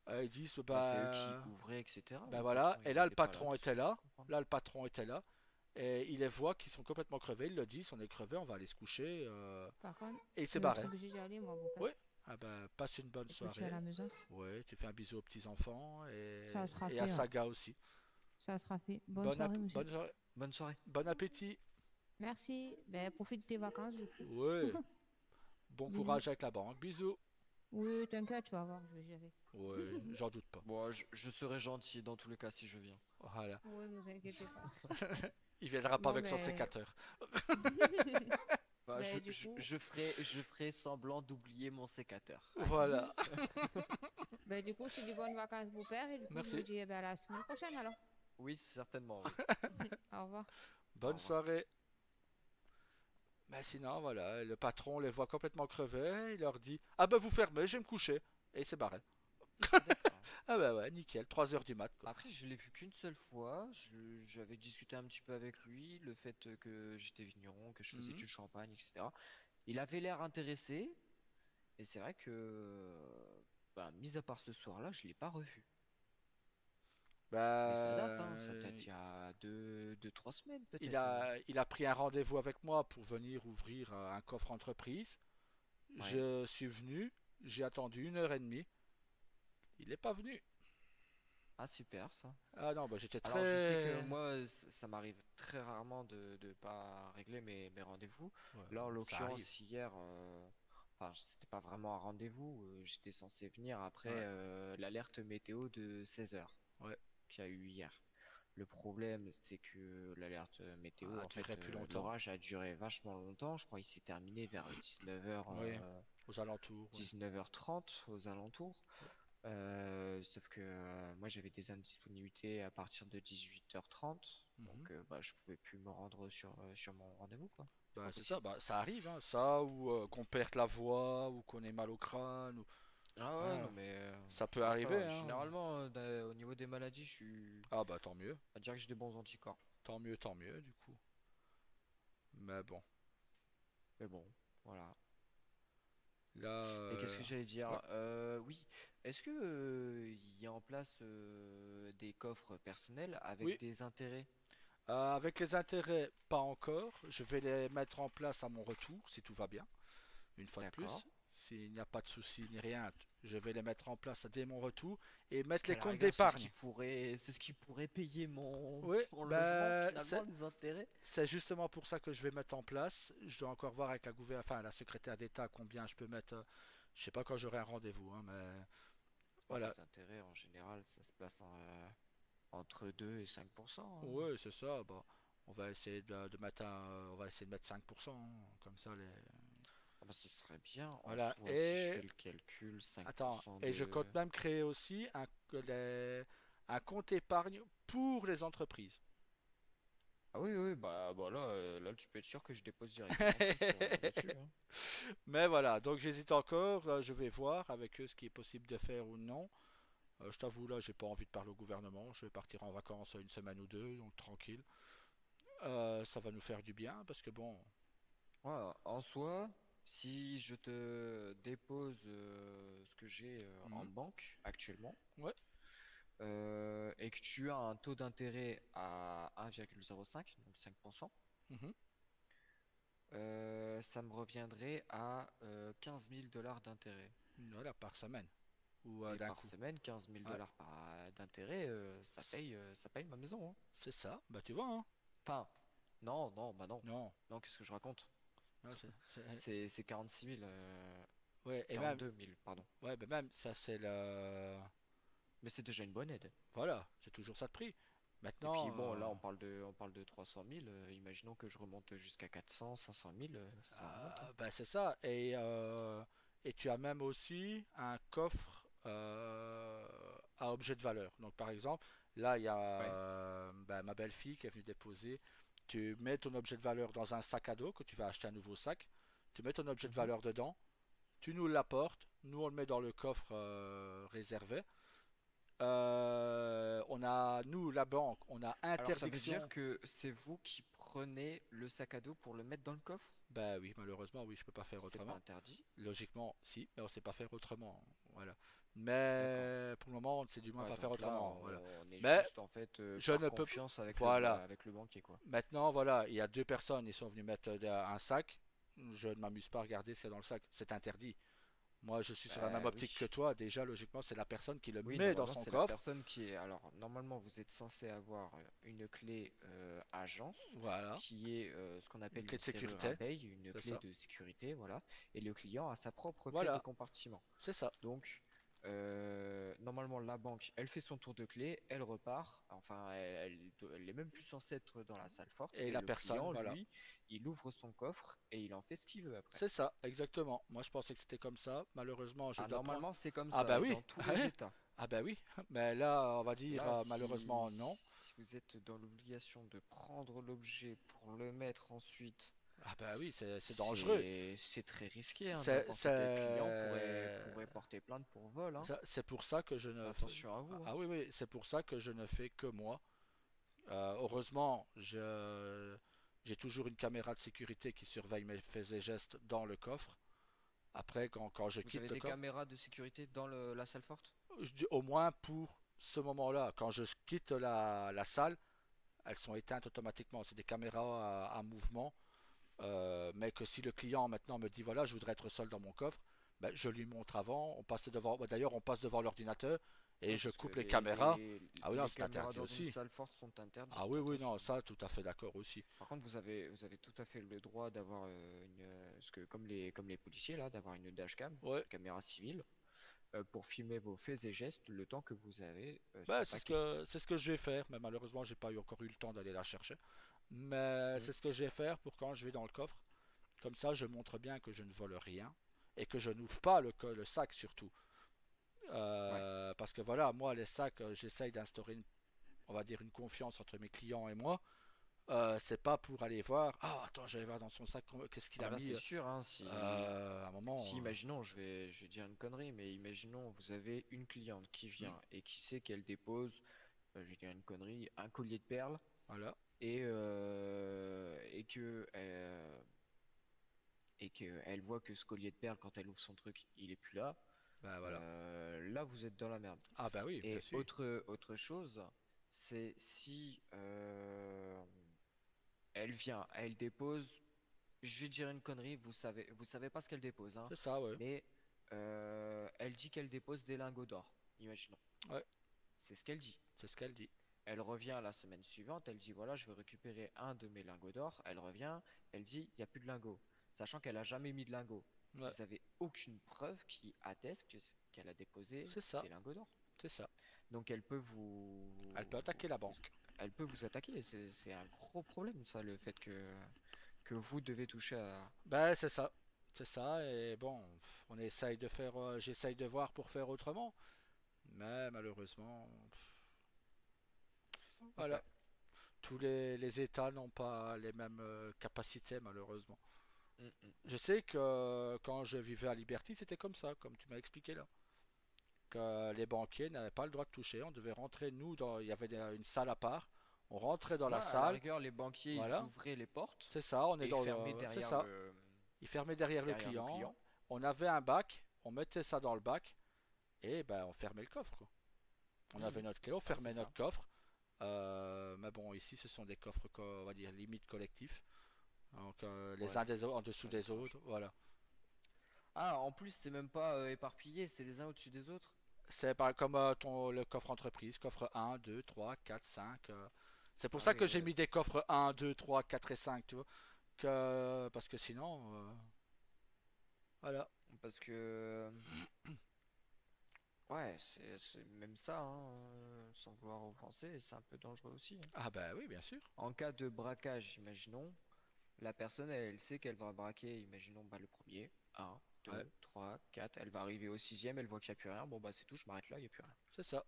Ils disent, Bah, c'est eux qui bah, ouvraient, etc. ben Le voilà. patron, Et il là, le n'était pas là, patron de ce était que j'ai là. pu comprendre. Là, le patron était là. Et il les voit qu'ils sont complètement crevés. Il le dit, on est crevés, on va aller se coucher. Par contre, Et il s'est je vais barré. être obligée d'y aller, moi, beau-père. Oui. Ah ben, passe une bonne Écoute, je suis à soirée. la maison. Oui, tu fais un bisou aux petits enfants Ça sera et à fait, ouais. Saga aussi. Ça sera fait. Bonne soirée, monsieur. Bonne soirée. Bonne soirée. Bon appétit. Merci. Ben, profite de tes vacances, du coup. Oui. Bon Bisous. courage avec la banque. Bisous. Oui, t'inquiète, tu vas voir, je vais gérer. Oui, j'en doute pas. Bon, je serai gentil dans tous les cas si je viens. Voilà. Oui, ne vous inquiétez pas. Il viendra pas Bon, avec son ben... sécateur. Bah, ben, du coup... je ferai semblant d'oublier mon sécateur. Voilà. Ben, du coup, je te dis bonnes vacances, beau-père. Et du coup, je Merci. vous dis ben, à la semaine prochaine, alors. Oui, certainement, oui. Au revoir. Au Bonne revoir. soirée. Mais sinon, voilà, le patron les voit complètement crevés. Il leur dit, ah ben vous fermez, je vais me coucher. Et il s'est barré. D'accord. Ah ben ouais, nickel. 3 heures du mat, quoi. Après, je l'ai vu qu'une seule fois. J'avais discuté un petit peu avec lui, le fait que j'étais vigneron, que je faisais Mhm. du champagne, etc. Il avait l'air intéressé, et c'est vrai que, bah, mis à part ce soir-là, je l'ai pas revu. Mais ça date, hein, ça date Ben, il y a deux, 3 semaines il peut-être. il a pris un rendez-vous avec moi pour venir ouvrir un coffre entreprise. Ouais. Je suis venu, j'ai attendu 1 heure et demie. Il n'est pas venu. Ah, super ça. Ah non, bah j'étais Alors, je sais que très... moi, ça m'arrive très rarement de pas régler mes rendez-vous. Ouais, Là, en ça arrive. l'occurrence, hier, enfin, c'était pas vraiment un rendez-vous. J'étais censé venir après Ouais, l'alerte météo de 16 heures ouais. qu'il y a eu hier. Le problème, c'est que l'alerte météo, A en fait, duré plus longtemps. l'orage a duré vachement longtemps. Je crois qu'il s'est terminé vers 19h, Oui, aux alentours. Ouais. 19h30 aux alentours. Sauf que moi j'avais des indisponibilités à partir de 18h30, Mhm. donc bah, je pouvais plus me rendre sur mon rendez-vous, quoi. Bah, Pas c'est ça, possible. bah, ça arrive, hein, ça, ou qu'on perde la voix, ou qu'on ait mal au crâne, ou... Ah ouais, non Voilà. mais Ça peut moi ça arriver, va. hein. Généralement, au niveau des maladies, je suis Ah bah tant mieux, à dire que j'ai des bons anticorps. tant mieux, du coup. Mais bon. Mais bon, voilà. Là, Et qu'est-ce que j'allais ouais. dire? Oui. Est-ce que il y a en place des coffres personnels avec Oui, des intérêts? avec les intérêts, pas encore. Je vais les mettre en place à mon retour, si tout va bien. Une fois de D'accord. plus, s'il n'y a pas de souci ni rien, je vais les mettre en place dès mon retour et Parce mettre les qu'à la comptes rigueur, d'épargne. c'est ce qui pourrait payer mon, Oui, mon logement ben finalement, les intérêts. c'est justement pour ça que je vais mettre en place. Je dois encore voir avec enfin la secrétaire d'État combien je peux mettre. Je sais pas quand j'aurai un rendez-vous, hein, mais Bon, voilà. les intérêts en général, ça se place entre 2 et 5%, hein. Oui, c'est ça. Bon, on va essayer de mettre on va essayer de mettre 5%, hein, comme ça les. Ah bah, ce serait bien en Voilà. soi si je fais Et le calcul, attends, 5% et je de. compte même créer aussi un compte épargne pour les entreprises. Ah oui, oui, bah là, là, tu peux être sûr que je dépose directement tout là-dessus, hein. Mais voilà, donc j'hésite encore. Je vais voir avec eux ce qui est possible de faire ou non. Je t'avoue, là, j'ai pas envie de parler au gouvernement. Je vais partir en vacances une semaine ou deux, donc tranquille. Ça va nous faire du bien parce que bon. Ouais, en soi, si je te dépose ce que j'ai en Mhm. banque actuellement, Ouais. et que tu as un taux d'intérêt à 1,05, donc 5%, Mhm. ça me reviendrait à 15 000 dollars d'intérêt. Voilà, par semaine. Ou Et d'un par coup. semaine, 15 000 Ouais. dollars d'intérêt, ça paye ma maison, hein. C'est ça. Bah tu vois, hein. Enfin, non, non, bah non. Non. Non, qu'est-ce que je raconte? Non, C'est 46 000, ouais, et même. 42 000, pardon. Ouais, bah même, ça c'est le. Mais c'est déjà une bonne aide. Voilà, c'est toujours ça de prix. Et puis Maintenant, bon, là on parle de 300 000, imaginons que je remonte jusqu'à 400, 500 000, ça remonte, hein. bah c'est ça. Et tu as même aussi un coffre à objet de valeur. Donc par exemple, là il y a Ouais. bah, ma belle-fille qui est venue déposer. Tu mets ton objet de valeur dans un sac à dos que tu vas acheter un nouveau sac. Tu mets ton objet de Mhm. valeur dedans. Tu nous l'apportes. Nous on le met dans le coffre réservé. On a, nous, la banque, on a Alors ça veut dire interdiction. que c'est vous qui prenez le sac à dos pour le mettre dans le coffre? Ben oui, malheureusement, oui, je peux pas faire C'est pas autrement. interdit? Logiquement, si, mais on sait pas faire autrement. Voilà. D'accord. Mais pour le moment, on ne sait du moins Ouais, pas faire donc là autrement. Voilà. on est Mais juste en fait je par ne peux. confiance Voilà. avec le banquier, quoi. Maintenant, voilà, il y a deux personnes, ils sont venus mettre un sac. Je ne m'amuse pas à regarder ce qu'il y a dans le sac. C'est interdit. Moi, je suis sur la même Bah optique que oui. toi. Déjà, logiquement, c'est la personne qui le Oui, met dans normalement, son c'est la coffre. personne qui est. Alors, normalement, vous êtes censé avoir une clé agence Voilà. qui est ce qu'on Une appelle clé une de serrure à sécurité. bail, une C'est clé ça. de sécurité, voilà. Et le client a sa propre clé de Voilà. compartiment. C'est ça. Donc, normalement, la banque, elle fait son tour de clé, elle repart. Enfin, elle est même plus censée être dans la salle forte. Et Et la le personne, client, voilà. lui, il ouvre son coffre et il en fait ce qu'il veut après. C'est ça, exactement. Moi, je pensais que c'était comme ça. Malheureusement, je Ah, dois prendre. normalement, c'est comme Ah ça bah et oui, dans tous les États. ah bah oui. Mais là, on va dire Là, malheureusement non. si vous êtes dans l'obligation de prendre l'objet pour le mettre ensuite, Ah bah oui, c'est dangereux. c'est très risqué, hein. C'est N'importe quel client c'est pourrait porter plainte pour vol, hein. c'est pour ça que je ne fais. Attention à vous, hein. Ah oui oui, c'est pour ça que je ne fais que moi. Heureusement, j'ai toujours une caméra de sécurité qui surveille mes faits et gestes dans le coffre. Après, quand je Vous avez quitte le des coffre, caméras de sécurité dans la salle forte? je dis au moins pour ce moment-là, quand je quitte la salle, elles sont éteintes automatiquement. C'est des caméras à mouvement. Mais que si le client maintenant me dit voilà, je voudrais être seul dans mon coffre, ben, je lui montre avant. On passe devant, d'ailleurs, on passe devant l'ordinateur et Ouais, je parce que coupe les caméras. Ah oui, non, les c'est caméras interdit dans une aussi. salle forte sont Ah interdites, oui, oui, non, attention. ça, tout à fait d'accord aussi. Par contre, vous avez tout à fait le droit d'avoir parce que comme les policiers là, d'avoir une dashcam, Ouais, une caméra civile, pour filmer vos faits et gestes le temps que vous avez ben, sur paquet. c'est ce que je vais faire, mais malheureusement, j'ai pas eu encore eu le temps d'aller la chercher. Mais Mm. c'est ce que je vais faire pour quand je vais dans le coffre. Comme ça, je montre bien que je ne vole rien et que je n'ouvre pas le sac surtout. Ouais. Parce que voilà, moi, les sacs, j'essaye d'instaurer on va dire une confiance entre mes clients et moi. C'est pas pour aller voir. Ah, attends, j'allais voir dans son sac qu'est-ce qu'il Ah a bah là, mis. c'est sûr, hein, À un moment. si imaginons, je vais dire une connerie, mais imaginons vous avez une cliente qui Hmm, vient et qui sait qu'elle dépose, je vais dire une connerie, un collier de perles voilà. et que et qu'elle voit que ce collier de perles, quand elle ouvre son truc, il est plus là, Bah voilà. là vous êtes dans la merde. Ah bah oui, bien Et sûr. autre chose, c'est si elle vient, elle dépose, je vais dire une connerie, vous savez pas ce qu'elle dépose, hein, C'est ça, ouais. mais elle dit qu'elle dépose des lingots d'or, imaginons. Ouais, C'est ce qu'elle dit. c'est ce qu'elle dit. Elle revient la semaine suivante, elle dit voilà, je veux récupérer un de mes lingots d'or. Elle revient, elle dit il n'y a plus de lingots, sachant qu'elle a jamais mis de lingots. Ouais, Vous avez aucune preuve qui atteste qu'elle a déposé c'est ça, des lingots d'or. c'est ça. Donc elle peut Elle peut attaquer la banque. elle peut vous attaquer. C'est un gros problème ça, le fait que vous devez toucher à. Ben c'est ça. C'est ça, et bon, on essaye de faire, j'essaye de voir pour faire autrement, mais malheureusement, Ok. voilà, tous les États n'ont pas les mêmes capacités, malheureusement. Mm, mm. Je sais que quand je vivais à Liberty, c'était comme ça, comme tu m'as expliqué là, que les banquiers n'avaient pas le droit de toucher, on devait rentrer, nous, il y avait une salle à part, on rentrait dans Ouais, la à la salle, rigueur, les banquiers ils voilà, ouvraient les portes c'est ça, on est et dans fermaient c'est derrière ça, ils fermaient derrière le derrière le client, client. on avait un bac, on mettait ça dans le bac, et ben on fermait le coffre, quoi. On avait Mhm. notre clé, on Ouais, c'est fermait ça. notre coffre. Mais bon, ici, ce sont des coffres, on va dire, limite collectifs. Donc, les Ouais, uns en dessous ça a des l'étrange. autres, voilà. Ah, en plus, c'est même pas éparpillé, c'est les uns au-dessus des autres. C'est pas comme le coffre entreprise, coffre un 2 3 4 5 C'est pour Ah ça oui, que j'ai ouais. mis des coffres un 2 3 4 et 5 tu vois. Parce que sinon, voilà. Parce que, ouais, c'est même ça, hein, sans vouloir offenser, c'est un peu dangereux aussi, hein. Ah bah oui, bien sûr. En cas de braquage, imaginons, la personne, elle sait qu'elle va braquer, imaginons, bah, le premier, un Ouais, 2 3 4 elle va arriver au sixième, elle voit qu'il n'y a plus rien, bon bah c'est tout, je m'arrête là, il n'y a plus rien. c'est ça.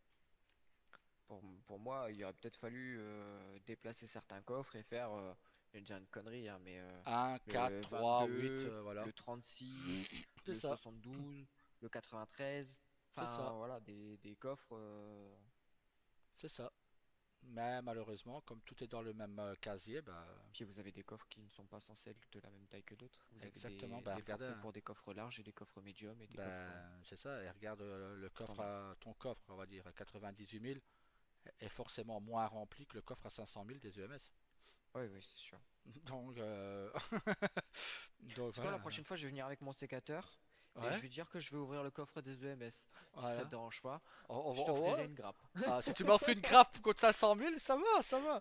Pour moi, il aurait peut-être fallu déplacer certains coffres et faire, je vais dire une connerie, hein, mais Un 4 le 3 8 22, voilà. le 36, C'est le ça. 72, le 93, C'est ça. enfin voilà, des coffres. C'est ça. Mais malheureusement, comme tout est dans le même casier, bah Puis vous avez des coffres qui ne sont pas censés être de la même taille que d'autres. Vous avez exactement, bah des regardez, forfaits hein. pour des coffres larges et des coffres médiums et des coffres Ben, c'est ça, et regarde le coffre standards. ton coffre, on va dire, à 98 000 est forcément moins rempli que le coffre à 500 000 des EMS. Oui, oui, c'est sûr. Donc, donc C'est quoi, la voilà. prochaine fois, je vais venir avec mon sécateur et je Ouais, vais dire que je vais ouvrir le coffre des EMS. Si ça te voilà. dérange pas, On je va- t'offrirai une grappe. Ah, si tu m'offres une grappe pour contre 500 000, ça va, ça va.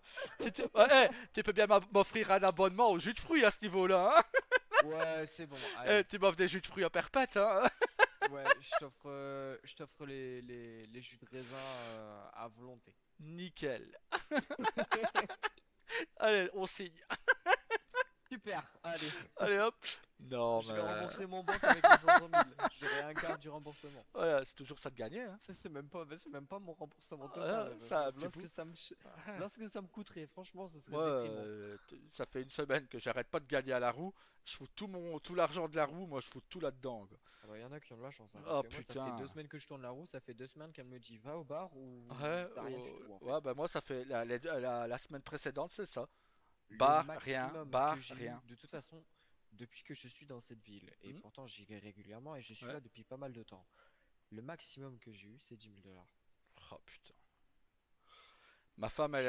Ouais, tu peux bien m'offrir un abonnement au jus de fruits à ce niveau-là, hein. Ouais, c'est bon, allez. Tu m'offres des jus de fruits à perpète, hein. Ouais, je t'offre les jus de raisin à volonté. Nickel. Allez, on signe. Super, allez. Allez hop. Non, Je vais mais rembourser mon banque avec les 500 000. J'aurai un quart du remboursement. voilà, c'est toujours ça de gagner, hein. C'est même pas mon remboursement Voilà, total. ça, un petit Lorsque bout. ça lorsque ça me coûterait, franchement, ce serait Moi, déprimant. ça fait une semaine que j'arrête pas de gagner à la roue. Je fous tout l'argent de la roue, moi je fous tout là-dedans, quoi. Ah bah, y en a qui ont de la chance, hein, parce Oh que moi, ça fait deux putain. semaines que je tourne la roue, ça fait 2 semaines qu'elle me dit va au bar ou Ouais, t'as rien du tout, en fait. ouais, bah moi ça fait la semaine précédente, c'est ça. Le Bar, maximum que j'ai eu, rien. de toute façon, depuis que je suis dans cette ville, et Hmm. pourtant j'y vais régulièrement et je suis Ouais. là depuis pas mal de temps, le maximum que j'ai eu, c'est 10 000 $. Oh putain. Ma femme, elle,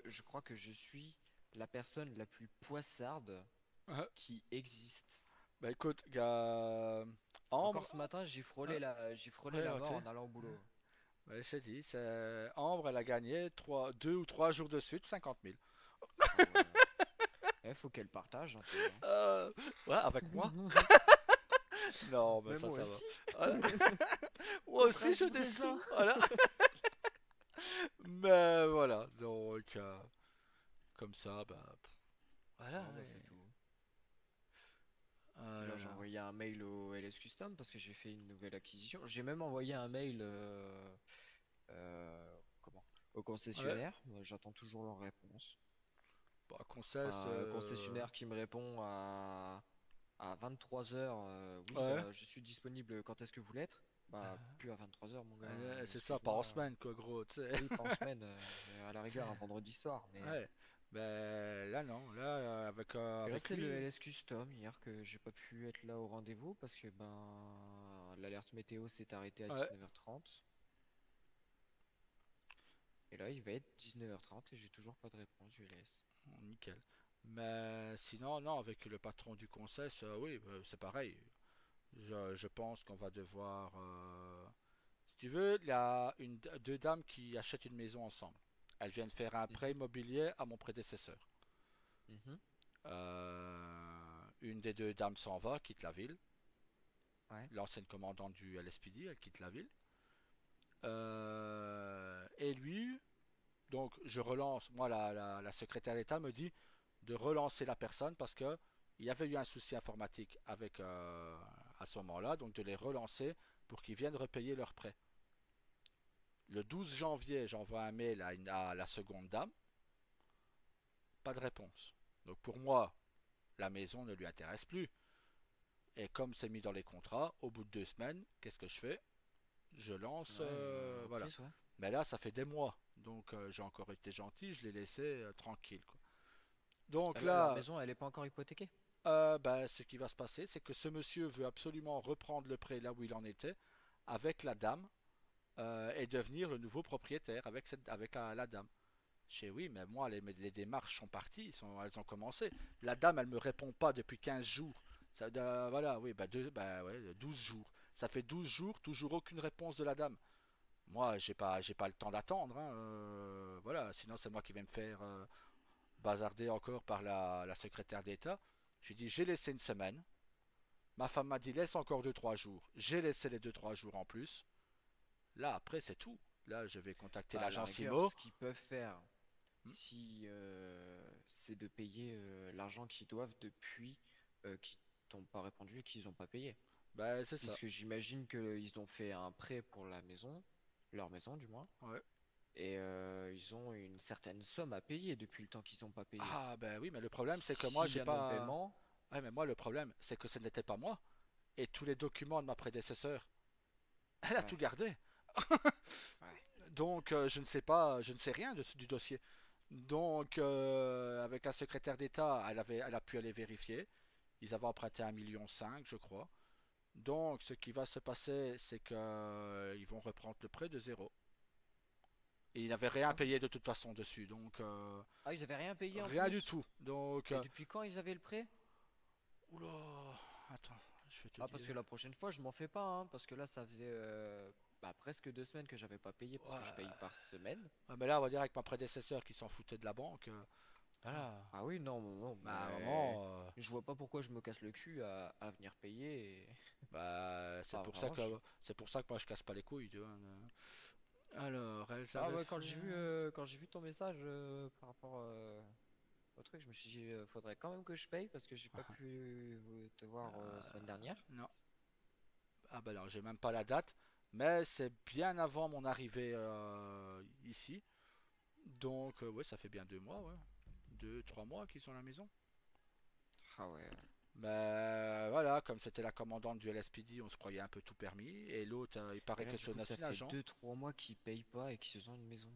Je crois que je suis la personne la plus poissarde qui existe. bah écoute, gars, Encore Ambre, ce matin, euh, j'ai frôlé ouais, la ouais, tu mort sais, en allant au boulot. bah, je t'ai dit, Ambre, elle a gagné 2 ou 3 jours de suite 50 000. Ah ouais. Faut qu'elle partage un peu, hein. Ouais, avec moi. Non, mais Mais moi ça va. aussi, Voilà. Moi aussi, j'ai des rajouter ça. sous. Voilà. Mais voilà, donc, comme ça, bah, voilà. Ah bah c'est tout. Ah Puis là là, j'ai là. envoyé un mail au LS Custom parce que j'ai fait une nouvelle acquisition. J'ai même envoyé un mail comment? Au Ouais, concessionnaire. J'attends toujours leur réponse. bah, qu'on cesse. Enfin, le concessionnaire qui me répond à 23 h. Oui, Ouais, bah, je suis disponible quand est-ce que vous l'êtes? Bah, plus à 23 h, mon gars. c'est ça, pas en Excuse-moi. semaine, quoi, gros, tu sais. Oui, pas en semaine. À la rigueur, un vendredi soir. Mais Ouais. Ben là non, là Et là, avec c'est le lui. LS Custom hier que j'ai pas pu être là au rendez-vous parce que ben l'alerte météo s'est arrêtée à Ouais, 19h30. Et là, il va être 19h30 et j'ai toujours pas de réponse du LS. nickel. Mais sinon, non, avec le patron du conseil, oui, c'est pareil. Je pense qu'on va devoir. Si tu veux, il y a deux dames qui achètent une maison ensemble. Elles viennent faire un prêt Mhm, immobilier à mon prédécesseur. mhm, Une des deux dames s'en va, quitte la ville. ouais. L'ancienne commandante du LSPD, elle quitte la ville. Et lui, donc je relance, moi la secrétaire d'État me dit de relancer la personne parce que il y avait eu un souci informatique avec à ce moment-là, donc de les relancer pour qu'ils viennent repayer leur prêt. Le 12 janvier, j'envoie un mail à la seconde dame, pas de réponse. Donc pour moi, la maison ne lui intéresse plus. Et comme c'est mis dans les contrats, au bout de 2 semaines, qu'est-ce que je fais? Je lance, Ouais, voilà. reprise, ouais. Mais là, ça fait des mois. Donc j'ai encore été gentil, je l'ai laissé tranquille, quoi. Donc Leur là, maison, elle est pas encore hypothéquée. ben, ce qui va se passer, c'est que ce monsieur veut absolument reprendre le prêt là où il en était avec la dame et devenir le nouveau propriétaire avec la dame. Je sais oui, mais moi, les démarches sont parties, elles ont commencé. La dame, elle me répond pas depuis 15 jours. Voilà, oui, ouais, 12 jours. Ça fait 12 jours, toujours aucune réponse de la dame. Moi, j'ai pas le temps d'attendre, hein, voilà, sinon c'est moi qui vais me faire bazarder encore par la secrétaire d'État. J'ai dit, j'ai laissé une semaine. Ma femme m'a dit, laisse encore 2 3 jours. J'ai laissé les 2 3 jours en plus. Là, après, c'est tout. Là, je vais contacter Bah, à la l'agence rigueur, IMO. ce qu'ils peuvent faire, Hmm. si c'est de payer l'argent qu'ils doivent depuis qu'ils t'ont pas répondu et qu'ils ont pas payé. Ben, c'est ça. Puisque j'imagine qu'ils ont fait un prêt pour la maison, leur maison du moins, Ouais. et ils ont une certaine somme à payer depuis le temps qu'ils n'ont pas payé. Ah, ben oui, mais le problème, c'est que moi, S'il y j'ai a pas. non-paiement, Ouais, mais moi, le problème, c'est que ce n'était pas moi. Et tous les documents de ma prédécesseur, elle a tout ouais, gardé. ouais. Donc, je ne sais pas, je ne sais rien du dossier. Donc, avec la secrétaire d'État, elle a pu aller vérifier. Ils avaient emprunté 1,5 million, je crois. Donc, ce qui va se passer, c'est que ils vont reprendre le prêt de zéro. Et ils n'avaient rien Ah bon. payé de toute façon dessus. Donc, Ah, ils avaient rien payé en rien du plus? tout. Donc, Et depuis quand ils avaient le prêt? oula, attends, je vais te Ah, parce que dire. la prochaine fois, je m'en fais pas, hein, parce que là, ça faisait bah, presque 2 semaines que j'avais pas payé parce que je paye Ouais. par semaine. Ouais, mais là, on va dire avec ma prédécesseur qui s'en foutait de la banque. Voilà. Ah oui, non, non, non, Mais à un mais moment, je vois pas pourquoi je me casse le cul à venir payer. bah, Ah, vraiment, je... c'est pour ça que moi je casse pas les couilles, tu vois. Alors, elles Ah avaient ouais, fait. quand j'ai vu ton message par rapport au truc, je me suis dit, faudrait quand même que je paye parce que j'ai pas pu te voir semaine dernière. Non. Ah bah non, j'ai même pas la date, mais c'est bien avant mon arrivée ici. Donc, ouais, ça fait bien 2 mois, ouais. 2 3 mois qu'ils sont à la maison. Ah ouais. Mais voilà, comme c'était la commandante du LSPD, on se croyait un peu tout permis. Et l'autre, il Et paraît là, que du c'est coup, ça aussi un fait agent. 2 3 mois qu'ils payent pas et qu'ils ont une maison.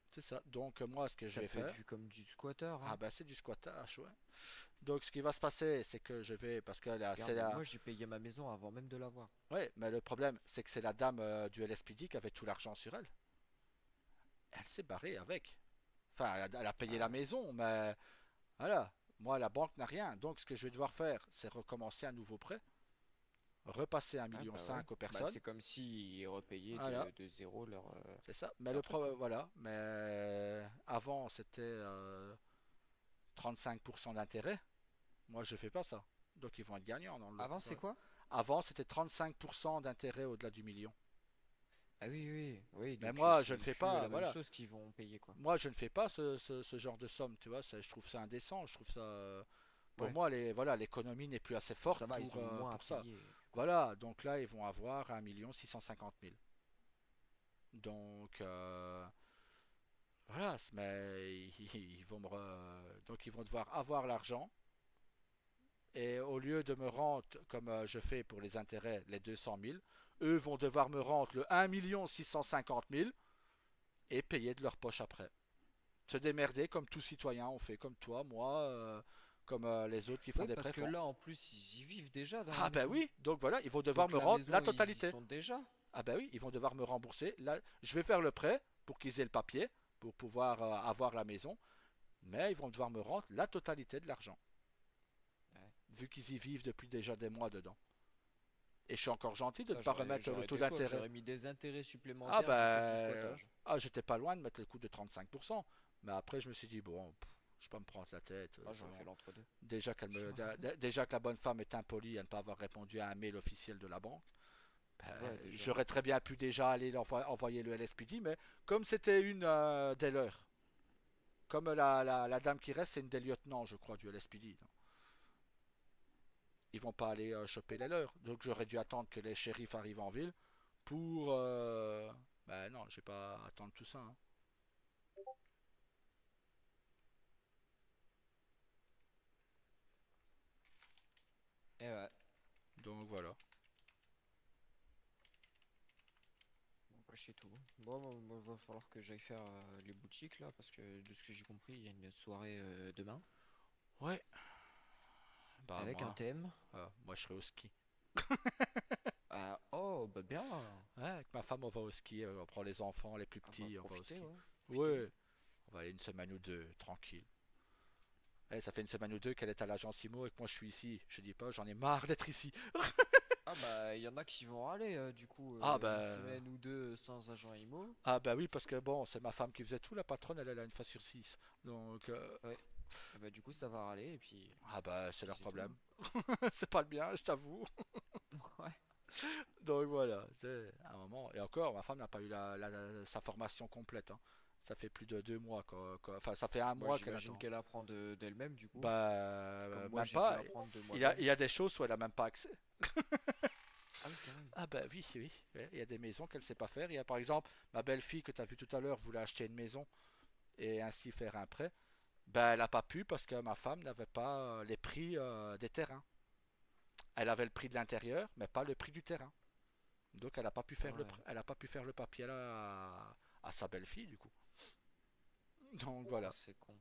C'est ça. Donc, moi, ce que je Ça vais peut être faire. vu comme du squatter, Ah hein. bah c'est du squattage, ouais. Donc ce qui va se passer, c'est que je vais, parce que là, c'est Regarde, la, moi j'ai payé ma maison avant même de l'avoir. ouais, mais le problème, c'est que c'est la dame du LSPD qui avait tout l'argent sur elle. Elle s'est barrée avec. Enfin, elle a payé Ah la ouais. maison, mais voilà. Moi, la banque n'a rien. Donc, ce que je vais devoir faire, c'est recommencer un nouveau prêt, repasser un Ah million bah ouais. cinq aux Bah personnes. c'est comme s'ils repayaient Voilà, de zéro c'est ça. Mais leur truc quoi. voilà. Mais avant, c'était 35% d'intérêt. Moi, je fais pas ça. Donc, ils vont être gagnants dans le. Avant c'est quoi? Avant, c'était 35% d'intérêt au-delà du million. Ah oui, oui, oui, Mais donc moi, je ne c'est fais plus pas, la même voilà. chose qu'ils vont payer quoi. Moi, je ne fais pas ce genre de somme, tu vois. Je trouve ça indécent. Je trouve ça. Pour Ouais. moi, voilà, l'économie n'est plus assez Bon, forte ça va, ils ont moins à pour ça. payer du coup. Voilà, donc là, ils vont avoir 1 650 000. Donc, voilà, mais ils vont donc ils vont devoir avoir l'argent. Et au lieu de me rendre, comme je fais pour les intérêts, les 200 000, eux vont devoir me rendre le 1 650 000 et payer de leur poche après. se démerder comme tout citoyen. On fait comme toi, moi, comme les autres qui font Oui, des parce prêts que font. là, en plus, ils y vivent déjà dans la Ah ben maison. oui, donc voilà, ils vont devoir Donc me la rendre la maison, ils y totalité. sont déjà. Ah ben oui, ils vont devoir me rembourser. Là, je vais faire le prêt pour qu'ils aient le papier, pour pouvoir avoir la maison, mais ils vont devoir me rendre la totalité de l'argent, Ouais. vu qu'ils y vivent depuis déjà des mois dedans. Et je suis encore gentil de ne Ah, pas remettre le j'aurais taux été toi, d'intérêt. j'aurais mis des intérêts Ah supplémentaires du fait du ben, squattage. j'étais pas loin de mettre le coût de 35%. Mais après, je me suis dit, bon, je vais pas me prendre la tête. Ah, C'est j'aurais fait bon. l'entre-deux. Déjà déjà que la bonne femme est impolie à ne pas avoir répondu à un mail officiel de la banque. Ouais, déjà. J'aurais très bien pu déjà aller envoyer le LSPD, mais comme c'était une des leurs, comme la dame qui reste, c'est une des lieutenants, je crois, du LSPD. Non, ils vont pas aller choper les leurs. Donc j'aurais dû attendre que les shérifs arrivent en ville pour. Ben non, je vais pas attendre tout ça, hein. Et ouais. Donc voilà. Bon, bah, c'est tout. Bon, moi, va falloir que j'aille faire les boutiques là, parce que de ce que j'ai compris, il y a une soirée demain Ouais. Bah avec un thème. moi je serai au ski. Ah, oh, bah bien. Ouais, avec ma femme on va au ski, on prend les enfants, les plus Ah, bah, petits, on va au profitez, ski. ouais. Ouais, on va aller une semaine ou deux, tranquille. Ça fait une semaine ou deux qu'elle est à l'agence IMO et que moi je suis ici. Je dis pas, j'en ai marre d'être ici. Ah bah il y en a qui vont râler du coup Ah une bah, semaine ou deux sans agent IMO. ah bah oui, parce que bon, c'est ma femme qui faisait tout, la patronne, elle est là une fois sur six. Donc, Ouais. Et bah du coup ça va râler et puis, ah bah c'est puis leur c'est tout. problème. C'est pas le mien, je t'avoue. Ouais. Donc voilà, c'est un moment. Et encore, ma femme n'a pas eu sa formation complète, hein. Ça fait plus de 2 mois, enfin ça fait un Moi mois qu'elle j'imagine attend. qu'elle apprend d'elle-même du coup. Bah, Comme moi même j'ai dû pas. apprendre de Il y a, moi-même. il y a des choses où elle a même pas accès. Ah oui quand même. Ah bah oui, oui. Ouais, il y a des maisons qu'elle sait pas faire. Il y a par exemple ma belle-fille que tu as vue tout à l'heure voulait acheter une maison et ainsi faire un prêt. Ben elle n'a pas pu parce que ma femme n'avait pas les prix des terrains. Elle avait le prix de l'intérieur, mais pas le prix du terrain. Donc elle n'a pas pu Ah faire ouais. elle a pas pu faire le papier là à sa belle-fille du coup. Donc Ah, voilà. c'est con.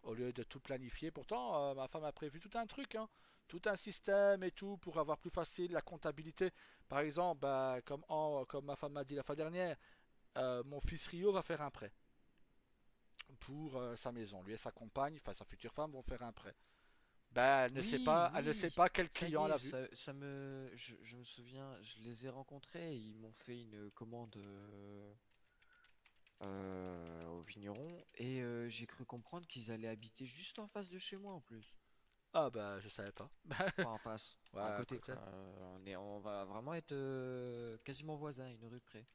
Au lieu de tout planifier, pourtant ma femme a prévu tout un truc, hein, tout un système et tout pour avoir plus facile la comptabilité. Par exemple, bah, comme ma femme m'a dit la fois dernière, mon fils Rio va faire un prêt pour sa maison. Lui et sa compagne, enfin sa future femme, vont faire un prêt. Ben, Oui, elle ne sait oui. pas quel Ça y client l'a est, vu. je me souviens, je les ai rencontrés, ils m'ont fait une commande au vigneron et j'ai cru comprendre qu'ils allaient habiter juste en face de chez moi en plus. Ah ben, je savais pas. Enfin en face, Ouais, à à côté côté. quoi. On va vraiment être quasiment voisins, une rue près.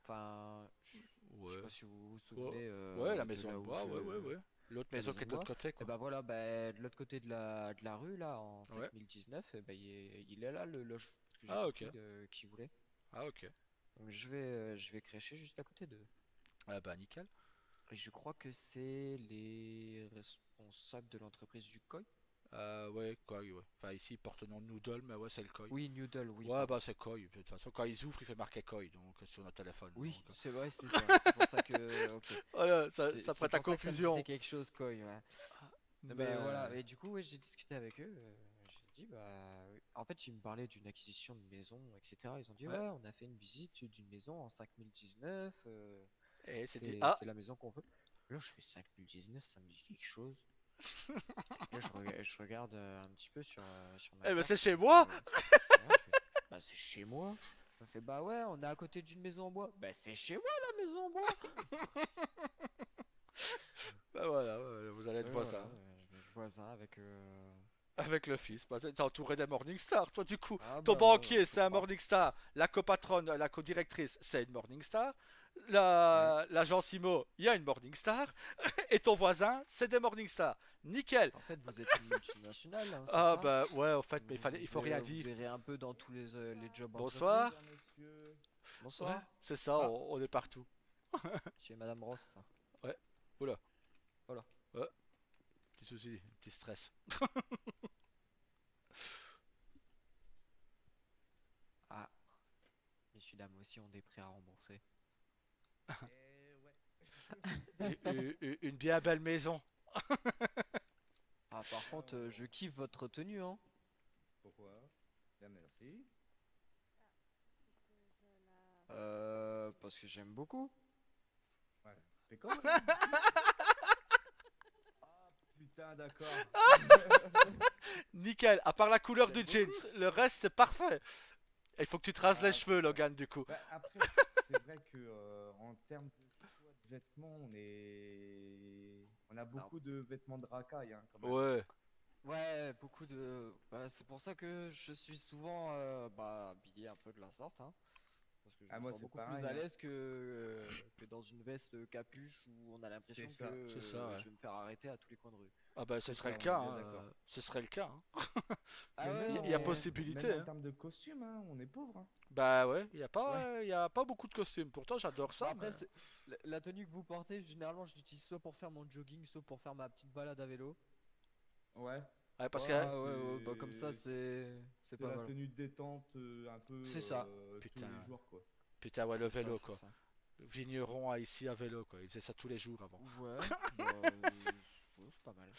Enfin, je sais Ouais. pas si vous vous Ouais, souvenez ouais, la de maison là de où bois, ouais, ouais, ouais. L'autre la maison qui maison est de de l'autre bois. côté, Et quoi. ben voilà, ben, de l'autre côté de la rue, là, en Ouais. 5019, et ben, il est là le logement que j'ai Ah, ok. compris qu'il voulait. Ah, ok. Donc je vais crècher juste à côté d'eux. Ah, bah, nickel. Et je crois que c'est les responsables de l'entreprise du COI. Ouais, Koi, ouais. Enfin, ici, ils portent le nom de Noodle, mais ouais, c'est le Koi. Oui, Noodle, oui, Ouais, pardon. bah, c'est Koi. De toute façon, quand ils ouvrent, il fait marquer Koi, donc, sur notre téléphone. Oui, Donc, c'est vrai, c'est ça. C'est pour ça que. Ok. voilà, ça C'est prête à pour ça que ça me disait confusion. quelque chose, COI, ouais. Mais Mais, voilà, et du coup, ouais, j'ai discuté avec eux. J'ai dit, bah, oui. En fait, ils me parlaient d'une acquisition de maison, etc. Ils ont dit, ouais. ouais, on a fait une visite d'une maison en 5019. Et c'était. Ah, C'est la maison qu'on veut. Là, je fais 5019, ça me dit quelque chose. Là, je regarde un petit peu sur ma eh ben, carte. c'est chez Ouais, moi! je fais, bah, c'est chez moi. Elle fait, bah ouais, on est à côté d'une maison en bois. Bah, c'est chez moi la maison en bois. Bah, voilà, ouais, vous allez être Voilà, voisins. je vais être voisin avec. Avec le fils. Bah, t'es entouré des Morningstar, toi, du coup. Ah Ton bah ouais, ouais, banquier, faut c'est un croire. Morningstar. La copatronne, la co-directrice, c'est une Morningstar. Ouais. L'agence IMO, il y a une Morningstar. Et ton voisin, c'est des Morningstar. Nickel. En fait, vous êtes une multinationale, hein, c'est Ah ça? bah ouais, en fait, mais il faut rien Vous dire. verrez un peu dans tous les jobs Bonsoir. entreprises. Ouais, Bonsoir. c'est ça, Ah, on est partout. monsieur et madame Ross. Ouais, oula. Voilà. Ouais, petit souci, petit stress. Ah, messieurs, dames aussi ont des prêts à rembourser. Une bien belle maison. Ah, par contre, je kiffe votre tenue, hein. Pourquoi? Bien, merci. Parce que j'aime beaucoup. Ouais. Fais quoi? Ah putain, d'accord. Nickel, à part la couleur du J'aime jeans, le reste c'est parfait. Il faut que tu te rases les Ah, cheveux, putain. Logan, du coup. Bah, après, c'est vrai que en termes de choix de vêtements, on a Alors, beaucoup de vêtements de racaille, hein, quand même. Ouais. ouais, beaucoup de. Bah, c'est pour ça que je suis souvent habillé un peu de la sorte, hein. Parce que je Ah, me moi, sens c'est beaucoup plus pareil, à hein. l'aise que dans une veste capuche où on a C'est l'impression que ça. C'est ça, ouais. je vais me faire arrêter à tous les coins de rue. Ah bah ce C'est serait ça, le on est cas, bien hein. d'accord. Ce serait le cas, hein. Ah Mais ouais, même Il y a en, même possibilité, en hein. termes de costumes, hein, on est pauvre, hein. Bah ouais, Ouais. il y a pas beaucoup de costumes. Pourtant, j'adore Bon, ça, mais... après, la tenue que vous portez, généralement, je l'utilise soit pour faire mon jogging, soit pour faire ma petite balade à vélo. Ouais. Ouais, parce Ouais, que... bah, Ah ouais, ouais, bah comme ça, c'est c'est pas la mal. tenue de détente un peu C'est ça. tous Putain, les ouais. jours, quoi. Putain, ouais, le C'est ça, vélo, c'est quoi. ça. Vigneron à ici à vélo, quoi. Il faisait ça tous les jours avant. Ouais, bah, ouais, c'est pas mal.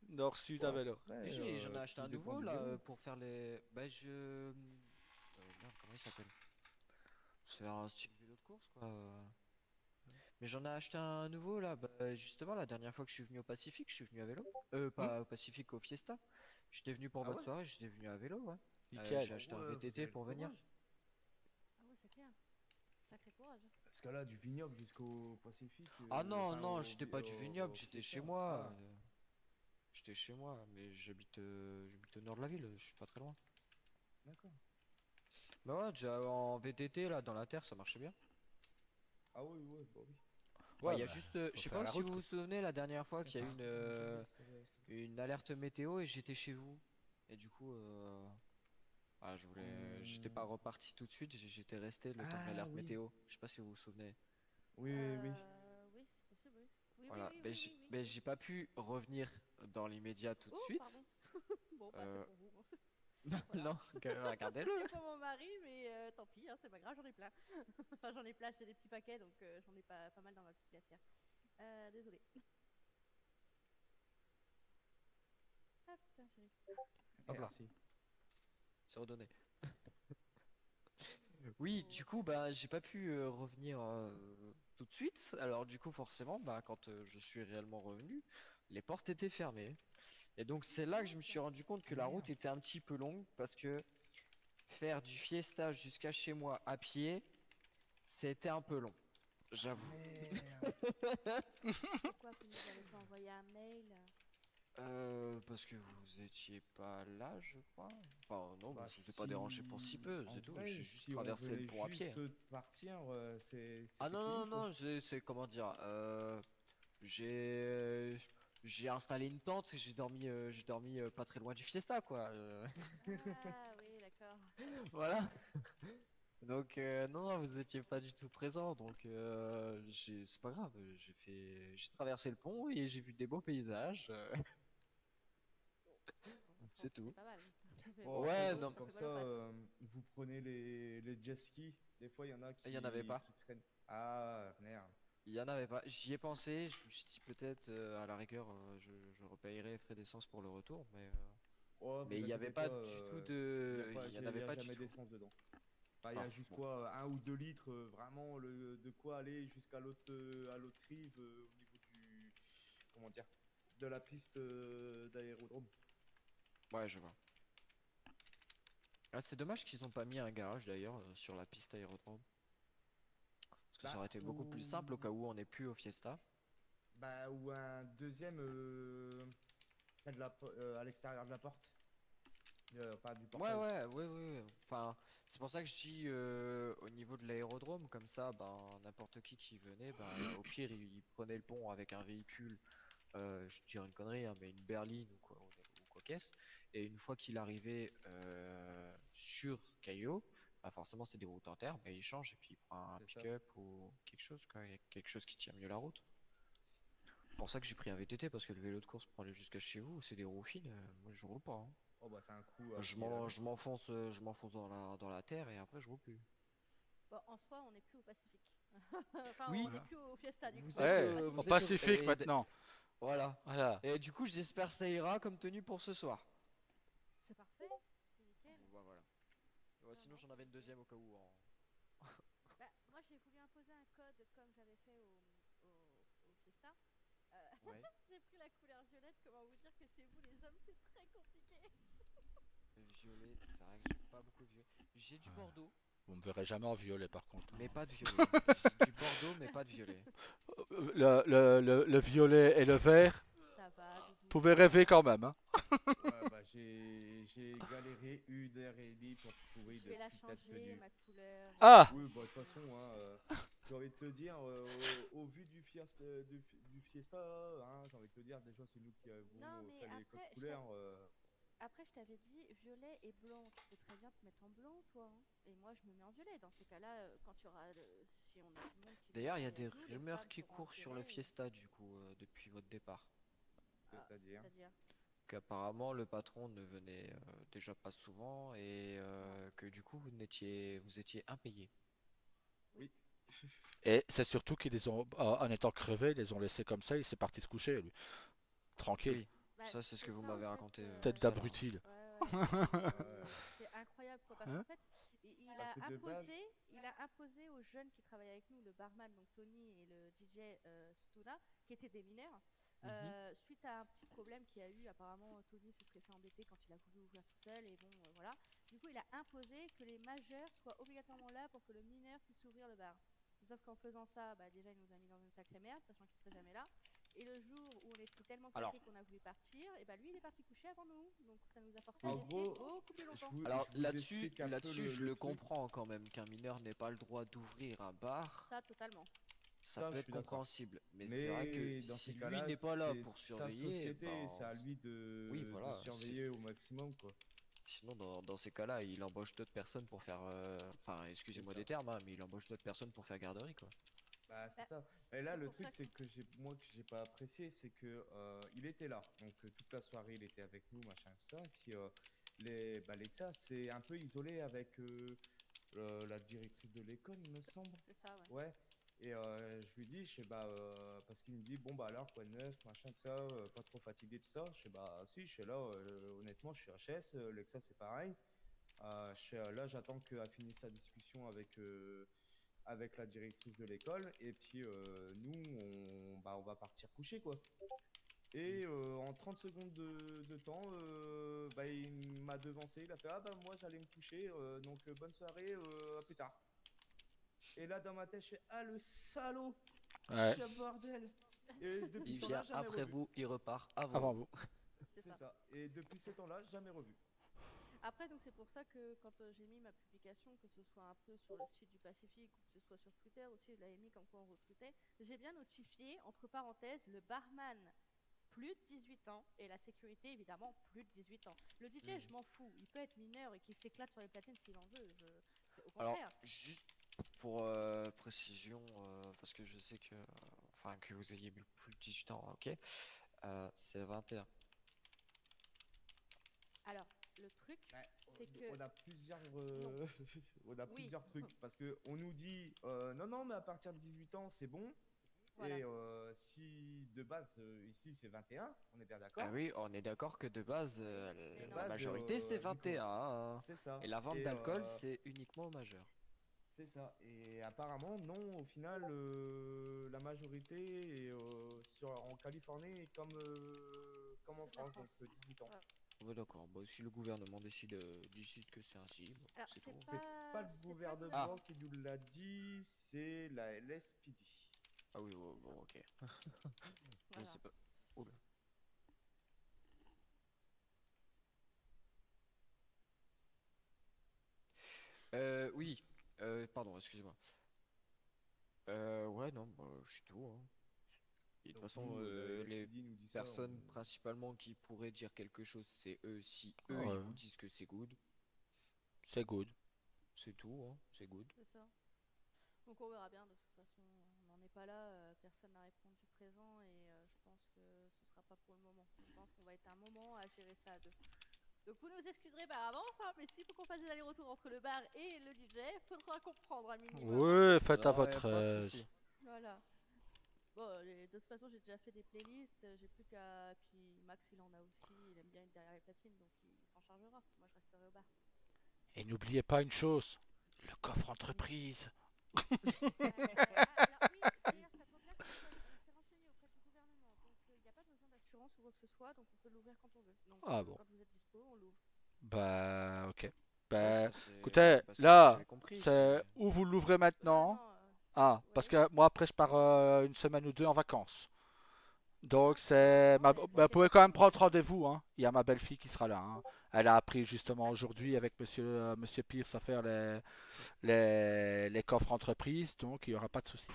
Nord-sud à Bon, vélo. après, J'en ai acheté tout un dépend nouveau du là vélo. pour faire les. Bah, merde, comment il s'appelle? C'est un style vélo de course quoi. Mais j'en ai acheté un nouveau là. Bah, justement, la dernière fois que je suis venu au Pacifique, je suis venu à vélo. Hmm, Pas au Pacifique, au Fiesta. J'étais venu pour Ah votre ouais? soirée, j'étais venu à vélo, ouais. nickel. J'ai Ah acheté un ouais, vous VTT avez le pour venir. courage. Ah ouais, c'est clair. Sacré courage. Parce que là, du vignoble jusqu'au Pacifique, Ah non, enfin non, j'étais pas du vignoble, au j'étais chez Fiesta. moi. Ah, J'étais chez moi, mais j'habite au nord de la ville, je suis pas très loin. d'accord. Bah ouais, déjà en VTT là dans la terre, ça marchait bien. Ah oui, ouais, bah oui. Bah, Ouais, il y a bah, juste, faut je sais faire pas la si route, vous quoi. vous souvenez la dernière fois qu'il y a eu Jamais ça va, une alerte météo et j'étais chez vous. Et du coup, j'étais pas Hum, reparti tout de suite, j'étais resté le temps de Ah l'alerte oui, météo. Je sais pas si vous vous souvenez. oui, oui, oui. Oui, c'est possible, oui. Oui, oui, Voilà, oui, ben oui, oui, oui. j'ai pas pu revenir dans l'immédiat tout de Oh, suite. pardon. Bon, bah, c'est Euh, pour vous. Voilà. non, regardez-le. C'est pour mon mari, mais tant pis, hein, c'est pas grave, j'en ai plein. Enfin, j'en ai plein, c'est des petits paquets, donc j'en ai pas mal dans ma petite glacière. Désolée. Hop, tiens, chérie. Hop là, Merci. c'est redonné. Oui, du coup, bah, j'ai pas pu revenir tout de suite. Alors, du coup, forcément, bah, quand je suis réellement revenu, les portes étaient fermées. Et donc, c'est là que je me suis rendu compte que Ah la route merde. était un petit peu longue parce que faire du fiesta jusqu'à chez moi à pied, c'était un peu long, j'avoue. Merde. Pourquoi vous nous avez pas envoyé un mail? Parce que vous étiez pas là, je crois. Enfin, non, Bah, je vous ai pas dérangé pour si peu, en c'est tout. vrai, J'ai juste si on traversé le venait pont à pied. juste de partir, Ah c'était non, non, fini, quoi. non, c'est comment dire. J'ai j'ai installé une tente et j'ai dormi pas très loin du Fiesta quoi. Ah oui, d'accord. Voilà. Donc non, non, vous étiez pas du tout présent, donc c'est pas grave. J'ai traversé le pont et j'ai vu des beaux paysages. Bon, C'est c'est tout. pas mal. Mais Bon, bon, après, Ouais, j'avoue, non, aussi, ça comme fait ça, mal aux pattes. vous prenez les jet skis. Des fois, il y en a il y en avait pas. qui traînent. Ah, merde. Il y en avait pas. J'y ai pensé. Je me suis dit peut-être à la rigueur, je repayerai les frais d'essence pour le retour, Oh, mais vous il y avait inquiétez pas pas, du tout de, il y en il avait y a pas du jamais tout. d'essence dedans. Enfin, il y Ah a juste bon. quoi, 1 ou 2 litres, vraiment, de quoi aller jusqu'à à l'autre rive au niveau comment dire, de la piste d'aérodrome. Ouais, je vois. Ah, c'est dommage qu'ils ont pas mis un garage d'ailleurs sur la piste aérodrome. Parce que ça Bah, aurait été beaucoup plus simple au cas où on n'est plus au Fiesta. ou un deuxième près à l'extérieur de la porte, pas du Ouais, portail. ouais, ouais, ouais. Enfin, c'est pour ça que je dis au niveau de l'aérodrome, comme ça, ben, n'importe qui venait, ben, au pire, il prenait le pont avec un véhicule, je dirais une connerie, hein, mais une berline ou quoi qu'est-ce. Et une fois qu'il arrivait sur Caillot, bah forcément, c'était des routes en terre, ben, il change et puis il prend un C'est ça. pick-up ou quelque chose, quoi, quelque chose qui tient mieux la route. C'est pour ça que j'ai pris un VTT parce que le vélo de course pour aller jusqu'à chez vous, c'est des roues fines. Moi, je roule pas, hein. Oh bah c'est un coup à pied là. Je m'enfonce dans la terre et après je roule plus. Bon, en soi, on n'est plus au Pacifique. Enfin, Oui. on n'est plus au Fiesta du coup. Vous Ouais, êtes, au vous êtes Pacifique et- maintenant. Voilà. Voilà. Et du coup, j'espère que ça ira comme tenue pour ce soir. C'est parfait, c'est nickel. Bon, bah, voilà. Ouais, sinon, non. j'en avais une deuxième au cas où. Bah, moi j'ai voulu imposer un code comme j'avais fait au Fiesta. Ouais. J'ai pris la couleur violette, comment vous dire que chez vous les hommes c'est très compliqué. Violet, c'est vrai que j'ai pas beaucoup de violet. J'ai du Ouais. bordeaux, Vous me verrez jamais en violet par contre. mais Hein. pas de violet. J'ai du bordeaux, mais pas de violet. Le violet et le vert, Ça va, Doudou. vous pouvez rêver quand même. Hein. Ouais, bah, j'ai galéré 1 heure et demie pour trouver Je de vais la petites changer, tenues. ma couleur. Ah Oui, bah, de toute façon, hein, j'ai envie de te dire, au vu du Fiesta, du Fiesta, hein, j'ai envie de te dire, déjà, c'est nous qui avons Non, mais fait les après, codes couleurs. Après, je t'avais dit violet et blanc. Tu peux très bien te mettre en blanc, toi. Hein. Et moi, je me mets en violet. Dans ces cas-là, quand il y aura, si on a du monde qui D'ailleurs, il y a vient des avec nous, les rumeurs femmes qui seront en courent sur le violet. Fiesta, du coup, depuis votre départ. C'est-à-dire. C'est-à-dire. Qu'apparemment, le patron ne venait déjà pas souvent et que du coup, vous étiez impayé. Oui. Et c'est surtout qu'ils les ont, en étant crevés, ils les ont laissés comme ça, il s'est parti se coucher, lui. Tranquille. Oui, Bah, ça, c'est ce que vous ça, m'avez en fait, raconté. Tête tout à l'heure. d'abruti. là. Ouais. C'est incroyable quoi, parce Hein qu'en fait, il Parce a que de base- imposé aux jeunes qui travaillaient avec nous, le barman, donc Tony et le DJ Stuna, qui étaient des mineurs, suite à un petit problème qu'il y a eu, apparemment Tony se serait fait embêter quand il a voulu ouvrir tout seul, et bon, voilà. Du coup, il a imposé que les majeurs soient obligatoirement là pour que le mineur puisse ouvrir le bar. Sauf qu'en faisant ça, bah, déjà, il nous a mis dans une sacrée merde, sachant qu'il serait jamais là. Et le jour où on était tellement Alors- claqués qu'on a voulu partir, et bah lui, il est parti coucher avant nous. Donc ça nous a forcé En à rester gros, beaucoup plus longtemps. Alors je vous là-dessus, explique un peu là-dessus, je le le truc. comprends quand même qu'un mineur n'ait pas le droit d'ouvrir un bar. Ça, totalement. Ça Ça, peut je être suis d'accord. compréhensible, mais c'est vrai que Mais dans si ces lui cas-là, n'est pas là c'est pour sa surveiller, société, ben, c'est à lui de, oui, de voilà, surveiller au maximum, quoi. sinon dans ces cas-là, il embauche d'autres personnes pour faire, enfin, excusez-moi ça. des termes, hein, mais il embauche d'autres personnes pour faire garderie, quoi. Bah, c'est Bah, ça. Et là, c'est le pour truc, ça c'est que- que j'ai pas apprécié, c'est que il était là. Donc, toute la soirée, il était avec nous, machin, tout ça. Et puis, Lexa, c'est un peu isolé avec la directrice de l'école, il me semble. C'est ça, ouais. Ouais. Et je lui dis, je sais bah, parce qu'il me dit, bon, bah alors, quoi de neuf, machin, tout ça, pas trop fatigué, tout ça. Je sais, bah, si, je suis là, honnêtement, je suis HS, Lexa, c'est pareil. Là, j'attends qu'elle finisse sa discussion avec la directrice de l'école. Et puis, nous, on va partir coucher, quoi. Et en 30 secondes de temps, il m'a devancé. Il a fait, ah bah, moi, j'allais me coucher, donc bonne soirée, à plus tard. Et là, dans ma tête, je fais, ah, le salaud! Ouais. Ce bordel! Et depuis Il ce temps-là, vient jamais après revu. vous, il repart avant Avant vous. vous. C'est C'est ça. ça. Et depuis ce temps-là, jamais revu. Après, donc c'est pour ça que quand j'ai mis ma publication, que ce soit un peu sur le site du Pacifique ou que ce soit sur Twitter aussi, je l'avais mis comme quoi on recrutait, j'ai bien notifié, entre parenthèses, le barman plus de 18 ans et la sécurité évidemment plus de 18 ans. Le DJ, je m'en fous, il peut être mineur et qu'il s'éclate sur les platines s'il en veut, c'est au Alors, contraire. juste pour précision, parce que je sais que, enfin, que vous ayez eu plus de 18 ans, ok, c'est 21. Alors, le truc, c'est que... On a plusieurs, Non. on a Oui. plusieurs trucs parce que on nous dit non non mais à partir de 18 ans c'est bon. Voilà. Et si de base ici c'est 21, on est bien d'accord. Ah oui, on est d'accord que de base, Mais la non. base, majorité c'est du coup, 21, hein. C'est ça. Et la vente Et, d'alcool c'est uniquement aux majeurs. c'est ça. Et apparemment non, au final la majorité est, en Californie est comme en C'est la France, donc France. 18 ans. Ouais. Ouais, d'accord, bon, si le gouvernement décide que c'est ainsi, bon, Alors, c'est c'est tout. C'est pas le c'est gouvernement qui nous l'a dit, c'est la LSPD. Ah oui, bon, bon, ok. Je Voilà. sais pas. Oula. Oui, pardon, excusez-moi. Ouais, non, bah, je suis tout, hein. Et de toute Donc, façon, nous, la les LSPD nous dit ça, personnes principalement qui pourraient dire quelque chose, c'est eux. Si eux, Ouais. ils vous disent que c'est good, C'est good. c'est tout, hein, c'est good. C'est ça. Donc on verra bien, de toute façon, on n'en est pas là, personne n'a répondu présent et je pense que ce sera pas pour le moment. Je pense qu'on va être un moment à gérer ça à deux. Donc vous nous excuserez par avance, hein, mais s'il faut qu'on fasse des allers-retours entre le bar et le DJ, faudra comprendre un minimum. Oui, faites à Non, y a votre pas de aise. souci. Voilà. Bon, de toute façon, j'ai déjà fait des playlists, j'ai plus qu'à. Puis Max, il en a aussi, il aime bien être derrière les platines, donc il s'en chargera. Moi, je resterai au bar. Et n'oubliez pas une chose, le coffre entreprise. Alors oui, d'ailleurs, ça tombe bien qu'on s'est renseigné auprès du gouvernement, donc il n'y a pas besoin d'assurance ou quoi que ce soit, donc on peut l'ouvrir quand on veut. Donc Ah bon. quand vous êtes dispo, on l'ouvre. Bah, ok. Ouais, Bah, ça, c'est écoutez, bah, c'est ce que là, j'avais compris. c'est où vous l'ouvrez Ouais, maintenant. non, Ah, parce oui. que moi après je pars une semaine ou deux en vacances. Donc Ah, non, mais vous t'inquiète pouvez pas, quand même on prendre va- rendez-vous, hein. Il y a ma belle-fille qui sera là, hein. Elle a appris justement aujourd'hui avec monsieur Pierce à faire les coffres entreprises, donc il n'y aura pas de souci.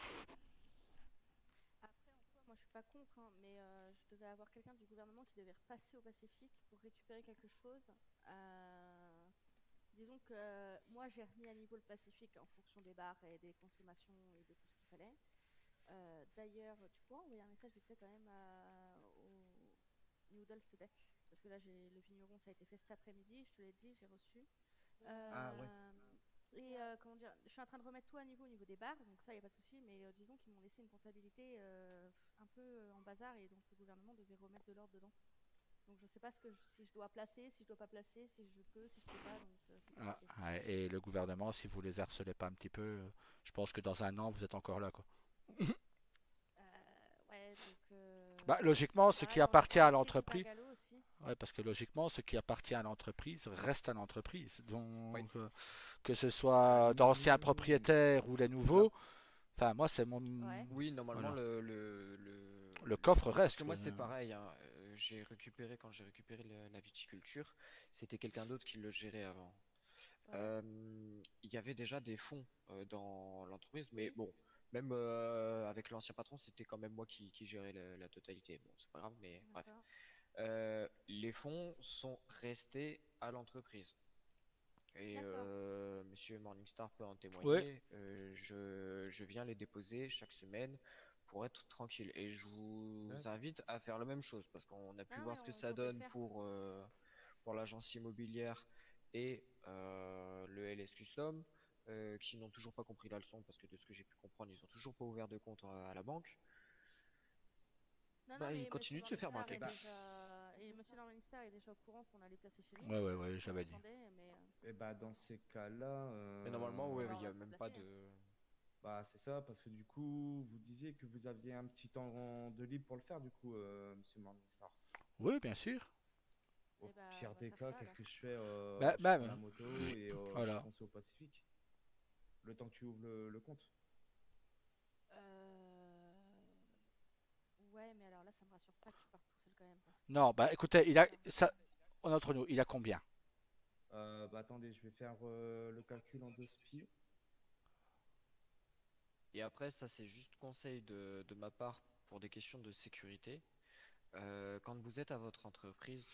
Après, en soi, moi je suis pas contre, hein, mais je devais avoir quelqu'un du gouvernement qui devait repasser au Pacifique pour récupérer quelque chose. Disons que moi j'ai remis à niveau le Pacifique en fonction des bars et des consommations et de tout ce qu'il fallait. D'ailleurs, tu pourras envoyer un message vite fait quand même au Noodle, s'il te plaît. Parce que là, le vigneron, ça a été fait cet après-midi, je te l'ai dit, j'ai reçu. Ah ouais. Et comment dire, je suis en train de remettre tout à niveau au niveau des bars, donc ça, il n'y a pas de souci, mais disons qu'ils m'ont laissé une comptabilité un peu en bazar et donc le gouvernement devait remettre de l'ordre dedans. Donc je sais pas si je dois placer, si je dois pas placer, si je peux, si je peux pas, donc c'est Ah, compliqué. ouais, et le gouvernement, si vous les harcelez pas un petit peu, je pense que dans un an vous êtes encore là, quoi. Ouais, donc Bah, logiquement, ce bah qui ouais, appartient on à va essayer de foutre un l'entreprise, galop aussi. ouais, parce que logiquement, ce qui appartient à l'entreprise reste à l'entreprise. Oui. Donc, que ce Ah, soit d'anciens nous, propriétaires ou les là, nouveaux, enfin, moi, c'est mon. Ouais. Oui, normalement, Voilà. le Le coffre Parce reste, que moi, quoi. c'est pareil, hein. Quand j'ai récupéré la viticulture, c'était quelqu'un d'autre qui le gérait avant. Ouais. Il y avait déjà des fonds dans l'entreprise, mais Oui. bon, même avec l'ancien patron, c'était quand même moi qui gérais la totalité. Bon, c'est pas grave, mais bref. D'accord. Les fonds sont restés à l'entreprise. Et D'accord. Monsieur Morningstar peut en Ouais, témoigner. Je viens les déposer chaque semaine pour être tranquille. Et je vous d'accord. invite à faire la même chose parce qu'on a pu Ah voir ouais, ce que on ça comptait le donne faire. pour l'agence immobilière et le LS Custom, qui n'ont toujours pas compris la leçon parce que de ce que j'ai pu comprendre, ils n'ont toujours pas ouvert de compte à la banque. Non, non, Bah, ils mais Monsieur continuent de se faire Morningstar braquer. est Bah, déjà... Et Monsieur Morningstar est déjà au courant qu'on allait placer chez lui, ouais, donc ouais, ouais, du coup on j'avais dit. attendait, mais et bah dans ces cas-là, Mais normalement, ouais, bah, il on n'y va a te même pas replacer. de. bah c'est ça, parce que du coup, vous disiez que vous aviez un petit temps de libre pour le faire, du coup, Monsieur Morningstar. Oui, bien sûr. Au Et bah pire on va des faire cas, ça qu'est-ce alors. que je fais? Bah, Je prends même. la moto et je Voilà. fonce au Pacifique. Le temps que tu ouvres le compte. Ouais, mais alors là ça me rassure pas que tu partes tout seul quand même, parce que Non, bah écoutez, ça, entre nous, il a combien? Bah attendez, je vais faire le calcul en deux spies. Et après, ça, c'est juste conseil de ma part pour des questions de sécurité. Quand vous êtes à votre entreprise,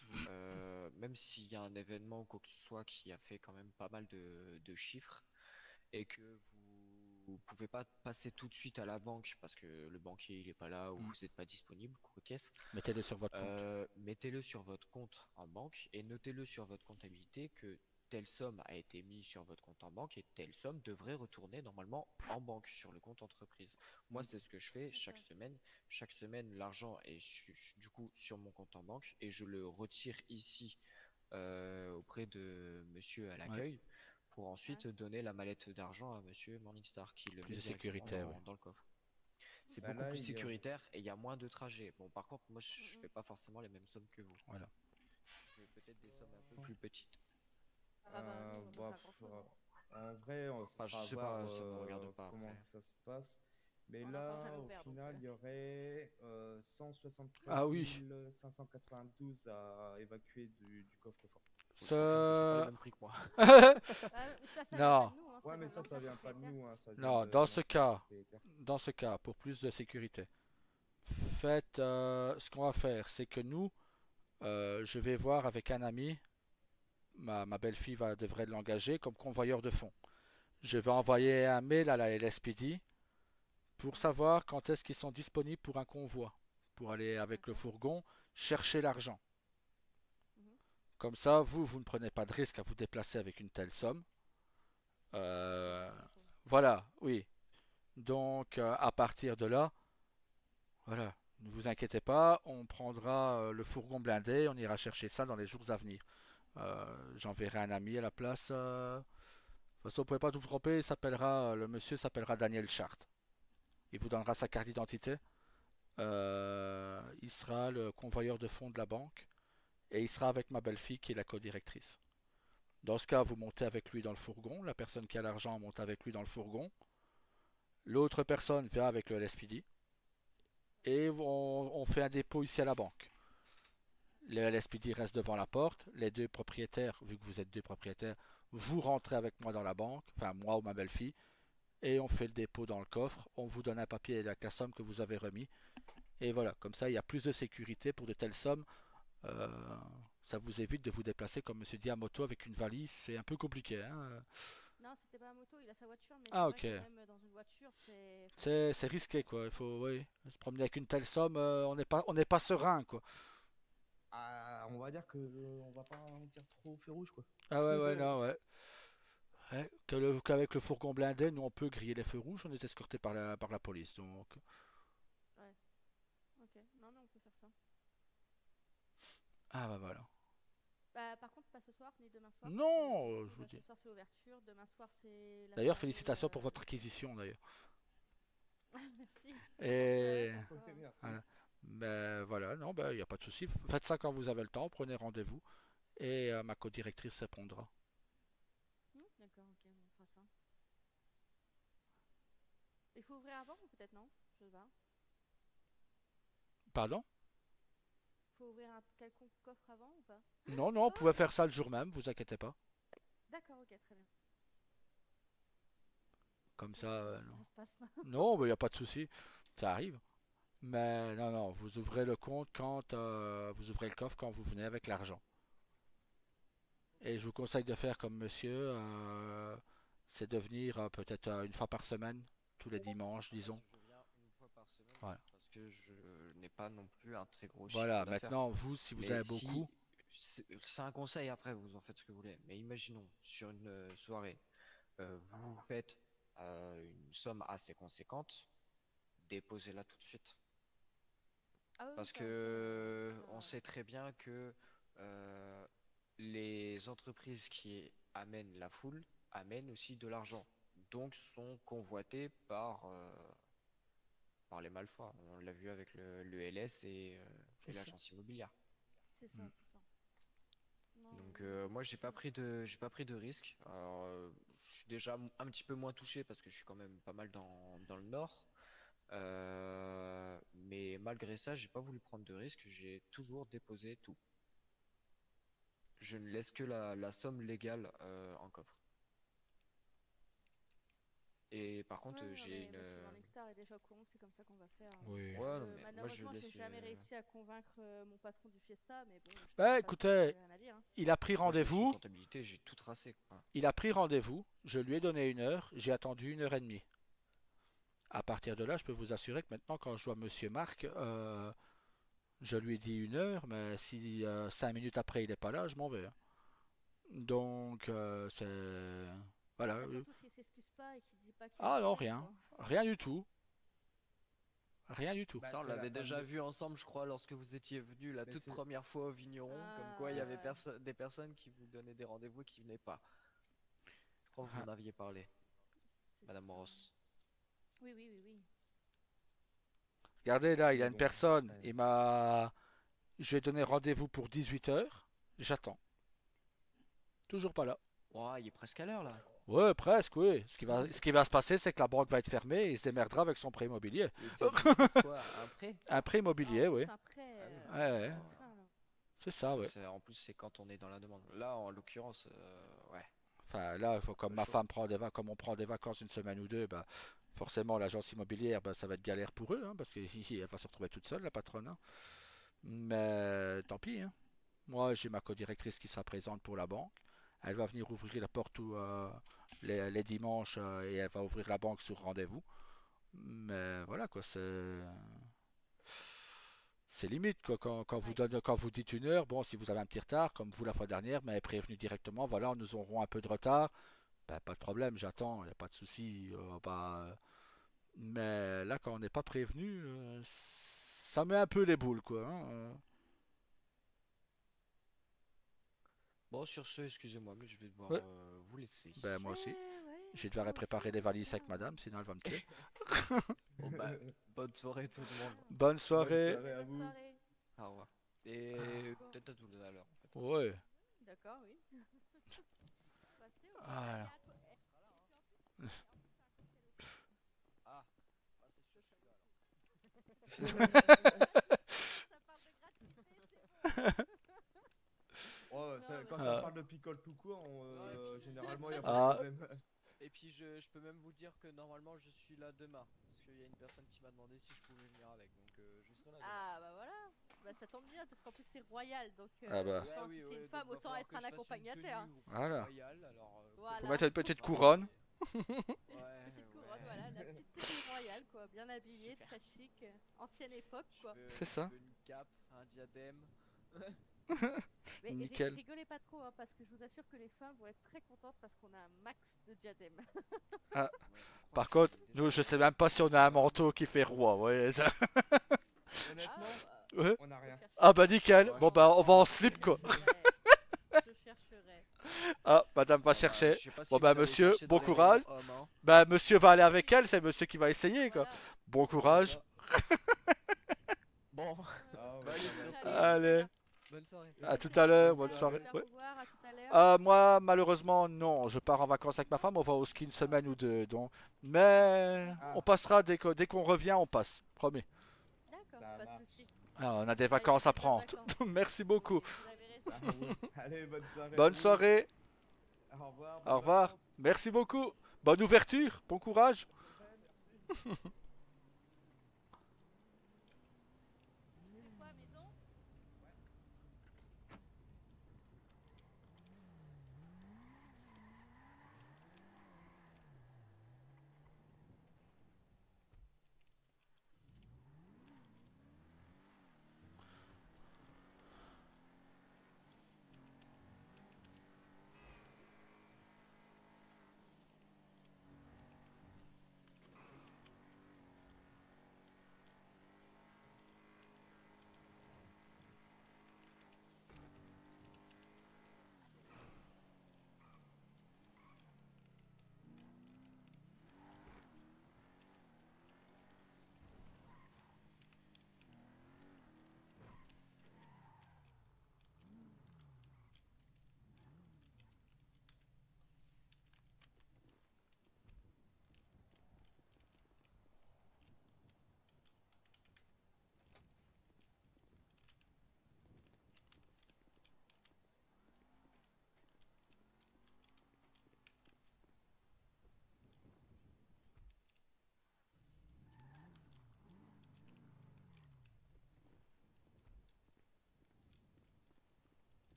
même s'il y a un événement ou quoi que ce soit qui a fait quand même pas mal de chiffres et que vous pouvez pas passer tout de suite à la banque parce que le banquier il est pas là ou Hmm. vous n'êtes pas disponible, quoi qu'est-ce, Mettez-le sur votre compte. mettez-le sur votre compte en banque et notez-le sur votre comptabilité que telle somme a été mise sur votre compte en banque et telle somme devrait retourner normalement en banque sur le compte entreprise. Moi, c'est ce que je fais chaque d'accord. semaine. Chaque semaine, l'argent est du coup sur mon compte en banque et je le retire ici auprès de monsieur à Ouais, l'accueil pour Ouais. ensuite donner la mallette d'argent à monsieur Morningstar qui le plus met de directement sécurité, ouais. dans le coffre. C'est Bah beaucoup là, plus il y a... sécuritaire et il y a moins de trajets. Bon, par contre, moi, je Mm, fais pas forcément les mêmes sommes que vous. Voilà. Je fais peut-être des sommes un peu plus petites. Ah bah nous on va pas Bah, faire grand chose. en vrai, ça Enfin, je sera à sais voir pas, ça me regarde pas comment après. que ça se passe. Mais On n'a encore là, jamais au ouvert donc. final, il y aurait 173 Ah oui, 592 à évacuer du coffre-fort. Bon, je confirme que c'est pas les mêmes prix que moi. Ça vient pas Non, de nous, hein, Ouais, ça mais vient de ça l'ancien vient pas de propriétaire. nous, hein, ça vient non, de l'ancien propriétaire. dans ce cas, pour plus de sécurité, faites ce qu'on va faire, c'est que nous, je vais voir avec un ami, ma belle-fille devrait l'engager comme convoyeur de fonds. Je vais envoyer un mail à la LSPD pour savoir quand est-ce qu'ils sont disponibles pour un convoi, pour aller avec le D'accord. fourgon chercher l'argent. Mhm. Comme ça, vous ne prenez pas de risque à vous déplacer avec une telle somme. Euh, voilà, oui. Donc, à partir de là, voilà, ne vous inquiétez pas, on prendra le fourgon blindé, on ira chercher ça dans les jours à venir. J'enverrai un ami à la place. De toute façon, vous pouvez pas tout vous tromper, le monsieur s'appellera Daniel Chart. Il vous donnera sa carte d'identité. Il sera le convoyeur de fonds de la banque et il sera avec ma belle-fille qui est la co-directrice. Dans ce cas, vous montez avec lui dans le fourgon. La personne qui a l'argent monte avec lui dans le fourgon. L'autre personne vient avec le LSPD. Et on fait un dépôt ici à la banque. Le LSPD reste devant la porte. Les deux propriétaires, vu que vous êtes deux propriétaires, vous rentrez avec moi dans la banque. Enfin, moi ou ma belle-fille. Et on fait le dépôt dans le coffre. On vous donne un papier avec la somme que vous avez remis. Et voilà, comme ça, il y a plus de sécurité pour de telles sommes. Euh, Ça vous évite de vous déplacer, comme monsieur dit, à moto avec une valise. C'est un peu compliqué, hein. Non, c'était pas à moto, il a sa voiture, mais Ah, c'est ok. vrai que même dans une voiture, c'est. Enfin, C'est risqué, quoi. Il faut, oui, se promener avec une telle somme, on n'est pas serein, quoi. Ah, on va dire que on va pas en dire trop au feu rouge, quoi. Ah ouais, ouais, non, ouais. Ouais, qu'avec le fourgon blindé, nous on peut griller les feux rouges, on est escorté par la police, donc. ouais. Ok, non, mais on peut faire ça. Ah bah voilà. Bah, par contre, pas ce soir, ni demain soir. Non, Du je coup, vous ce dis. soir, c'est l'ouverture. Demain soir, c'est la D'ailleurs, soirée. félicitations pour votre acquisition, d'ailleurs. Merci. Et Ça va, Ok, merci. voilà. Ben voilà, non, ben il n'y a pas de souci. Faites ça quand vous avez le temps, prenez rendez-vous et ma co-directrice répondra. D'accord, ok, on fera ça. Il faut ouvrir avant ou peut-être non? Je sais pas. Pardon? Faut ouvrir un quelconque coffre avant ou pas? Non, non, on pouvait faire ça le jour même, vous inquiétez pas. D'accord, ok, très bien. Comme ça, Bon, non. ça se passe mal. Non, il n'y a pas de souci, ça arrive. Mais non, non, vous ouvrez le compte quand vous ouvrez le coffre quand vous venez avec l'argent. Et je vous conseille de faire comme monsieur, c'est de venir peut-être une fois par semaine, tous les dimanches, disons. Je viens une fois par semaine Voilà. parce que je n'ai pas non plus un très gros chiffre Voilà, d'affaires. maintenant, vous, si vous Mais avez si, beaucoup, c'est un conseil après, vous en faites ce que vous voulez. Mais imaginons sur une soirée, vous faites une somme assez conséquente, déposez-la tout de suite. Ah oui, Parce ça, que ça, on sait très bien que euh, les entreprises qui amènent la foule amènent aussi de l'argent. Donc sont convoitées par les malfrats. On l'a vu avec le LS c'est et ça. l'agence immobilière. c'est ça, Mm. c'est ça. Non, Donc mais moi j'ai pas pris de risque. Alors, je suis déjà un petit peu moins touché parce que je suis quand même pas mal dans le nord. Mais malgré ça, j'ai pas voulu prendre de risque. J'ai toujours déposé tout. Je ne laisse que la somme légale en coffre. Et par contre, ouais, non, j'ai mais une. Monsieur Morningstar est déjà au courant que c'est comme ça qu'on va faire, hein. Oui. Ouais, non, mais moi je Malheureusement, j'ai laisse. jamais réussi à convaincre mon patron du Fiesta, mais bon, j'étais Ben, son patron, écoutez, j'avais rien à dire, hein. il a pris Moi j'ai fait une rendez-vous, comptabilité, j'ai tout tracé, quoi. il a pris rendez-vous, je lui ai donné 1 heure, j'ai attendu 1 heure et demie. À partir de là, je peux vous assurer que maintenant, quand je vois Monsieur Marc, je lui ai dit 1 heure, mais si 5 minutes après il n'est pas là, je m'en vais, hein. Donc, c'est... Voilà. Bah, surtout s'il s'excuse pas et qu'il dit pas qu'il a Ah non, problème, rien. quoi. Rien du tout. Rien du tout. Bah, Ça, on c'est la l'avait déjà fameuse. vu ensemble, je crois, lorsque vous étiez venu la Mais toute c'est première fois au Vigneron, comme Ah, quoi il y ouais, avait ouais. des personnes qui vous donnaient des rendez-vous et qui venaient pas. Je crois que vous Ah, en aviez parlé, C'est Madame ça. Ross. Oui, oui, oui, oui. regardez là, il y a Mais une bon, personne, après. il m'a... Je lui ai donné rendez-vous pour 18 heures. J'attends. Toujours pas là. Ouah, il est presque à l'heure là. Ouais, presque, oui. Ce qui va se passer, c'est que la banque va être fermée et il se démerdera avec son prêt immobilier. Il était venu pour quoi? Un prêt? Un prêt Ah, immobilier, en oui. plus, après, Ah oui. Ouais, ouais. c'est Oh. fin, là. C'est ça, ouais. En plus, c'est quand on est dans la demande. Là, en l'occurrence, ouais, Enfin, là, il faut, un comme peu ma chaud. femme prend comme on prend des vacances 1 semaine ou 2, bah, forcément, l'agence immobilière, bah, ça va être galère pour eux, hein, parce qu'elle va se retrouver toute seule, la patronne, hein. Mais tant pis, hein. Moi, j'ai ma co-directrice qui sera présente pour la banque. Elle va venir ouvrir la porte les dimanches et elle va ouvrir la banque sur rendez-vous. Mais voilà quoi, c'est limite quoi. Quand vous dites 1 heure, bon, si vous avez un petit retard, comme vous la fois dernière, mais prévenu directement, voilà, nous aurons un peu de retard. Ben, pas de problème, j'attends, il n'y a pas de souci. Mais là, quand on n'est pas prévenu, ça met un peu les boules, quoi. Hein. Bon, sur ce, excusez-moi, mais je vais devoir Ouais. vous laisser. Ben, moi aussi. Ouais, J'ai devoir moi préparer aussi, des hein, valises avec franchement. madame, sinon elle va me tuer. Bon, bah, bonne soirée tout le monde. Bonne Bonne soirée. soirée à Bonne vous. soirée. Au revoir. Et Bon. peut-être à tout à l'heure, en fait. Ouais. D'accord, oui. Passez au Voilà. Ah, c'est sûr, je suis là, alors. Ça parle de gratuité, c'est bon. Ouais, Non, mais quand c'est ça Ah. parle de picole tout court, Ouais, généralement, il n'y a Ah. pas de problème. Et puis je peux même vous dire que normalement je suis là demain. Parce qu'il y a une personne qui m'a demandé si je pouvais venir avec. Donc je serai là demain. Ah bah voilà, bah ça tombe bien parce qu'en plus c'est royal donc Ah bah. autant, Ouais, si oui, c'est une donc femme va autant falloir être que un je fasse une accompagnateur. tenue Voilà. royale, alors, Voilà. Faut mettre une petite Ouais. couronne. Petite Ouais, couronne, voilà, la petite tenue royale quoi, bien habillée, Super. très chic, ancienne époque quoi. C'est ça. Je veux une cape, un diadème. Mais Nickel. rigolez pas trop hein, parce que je vous assure que les femmes vont être très contentes parce qu'on a un max de diadèmes. Ah. Ouais, je Par crois que contre, j'ai nous, déjà- je sais même pas si on a un manteau qui fait roi. Ouais, ça- Honnêtement, Ouais. on n'a rien. Ah bah nickel. Ouais, Bon je bah pense on va en pas. slip quoi. Je chercherai. Ah, madame va Bon, bah, chercher. je sais pas Bon si bah vous allez monsieur, chercher bon dans les courage. rayons hommes, hein. Bah monsieur va aller avec elle, c'est monsieur qui va essayer quoi. Voilà. Bon courage. Bon, Ah, Bah, allez, ça sur va. ce, Allez, bonne soirée. à tout à l'heure, Bonne bonne soirée. soirée. Au Ouais. revoir, à tout à l'heure. Moi, malheureusement, non. Je pars en vacances avec ma femme. On va au ski une semaine ou deux. Donc. Mais Ah. on passera dès qu'on revient, on passe. Promis. D'accord, Ça pas de marche. soucis. Ah, on a des Allez, vacances à bonnes prendre. vacances. Merci beaucoup. Oui, vous avez raison. Ça roule. Allez, bonne soirée. à Bonne vous. soirée. Au revoir. Au bonnes revoir. vacances. Merci beaucoup. Bonne ouverture. Bon courage. Ouais, merci.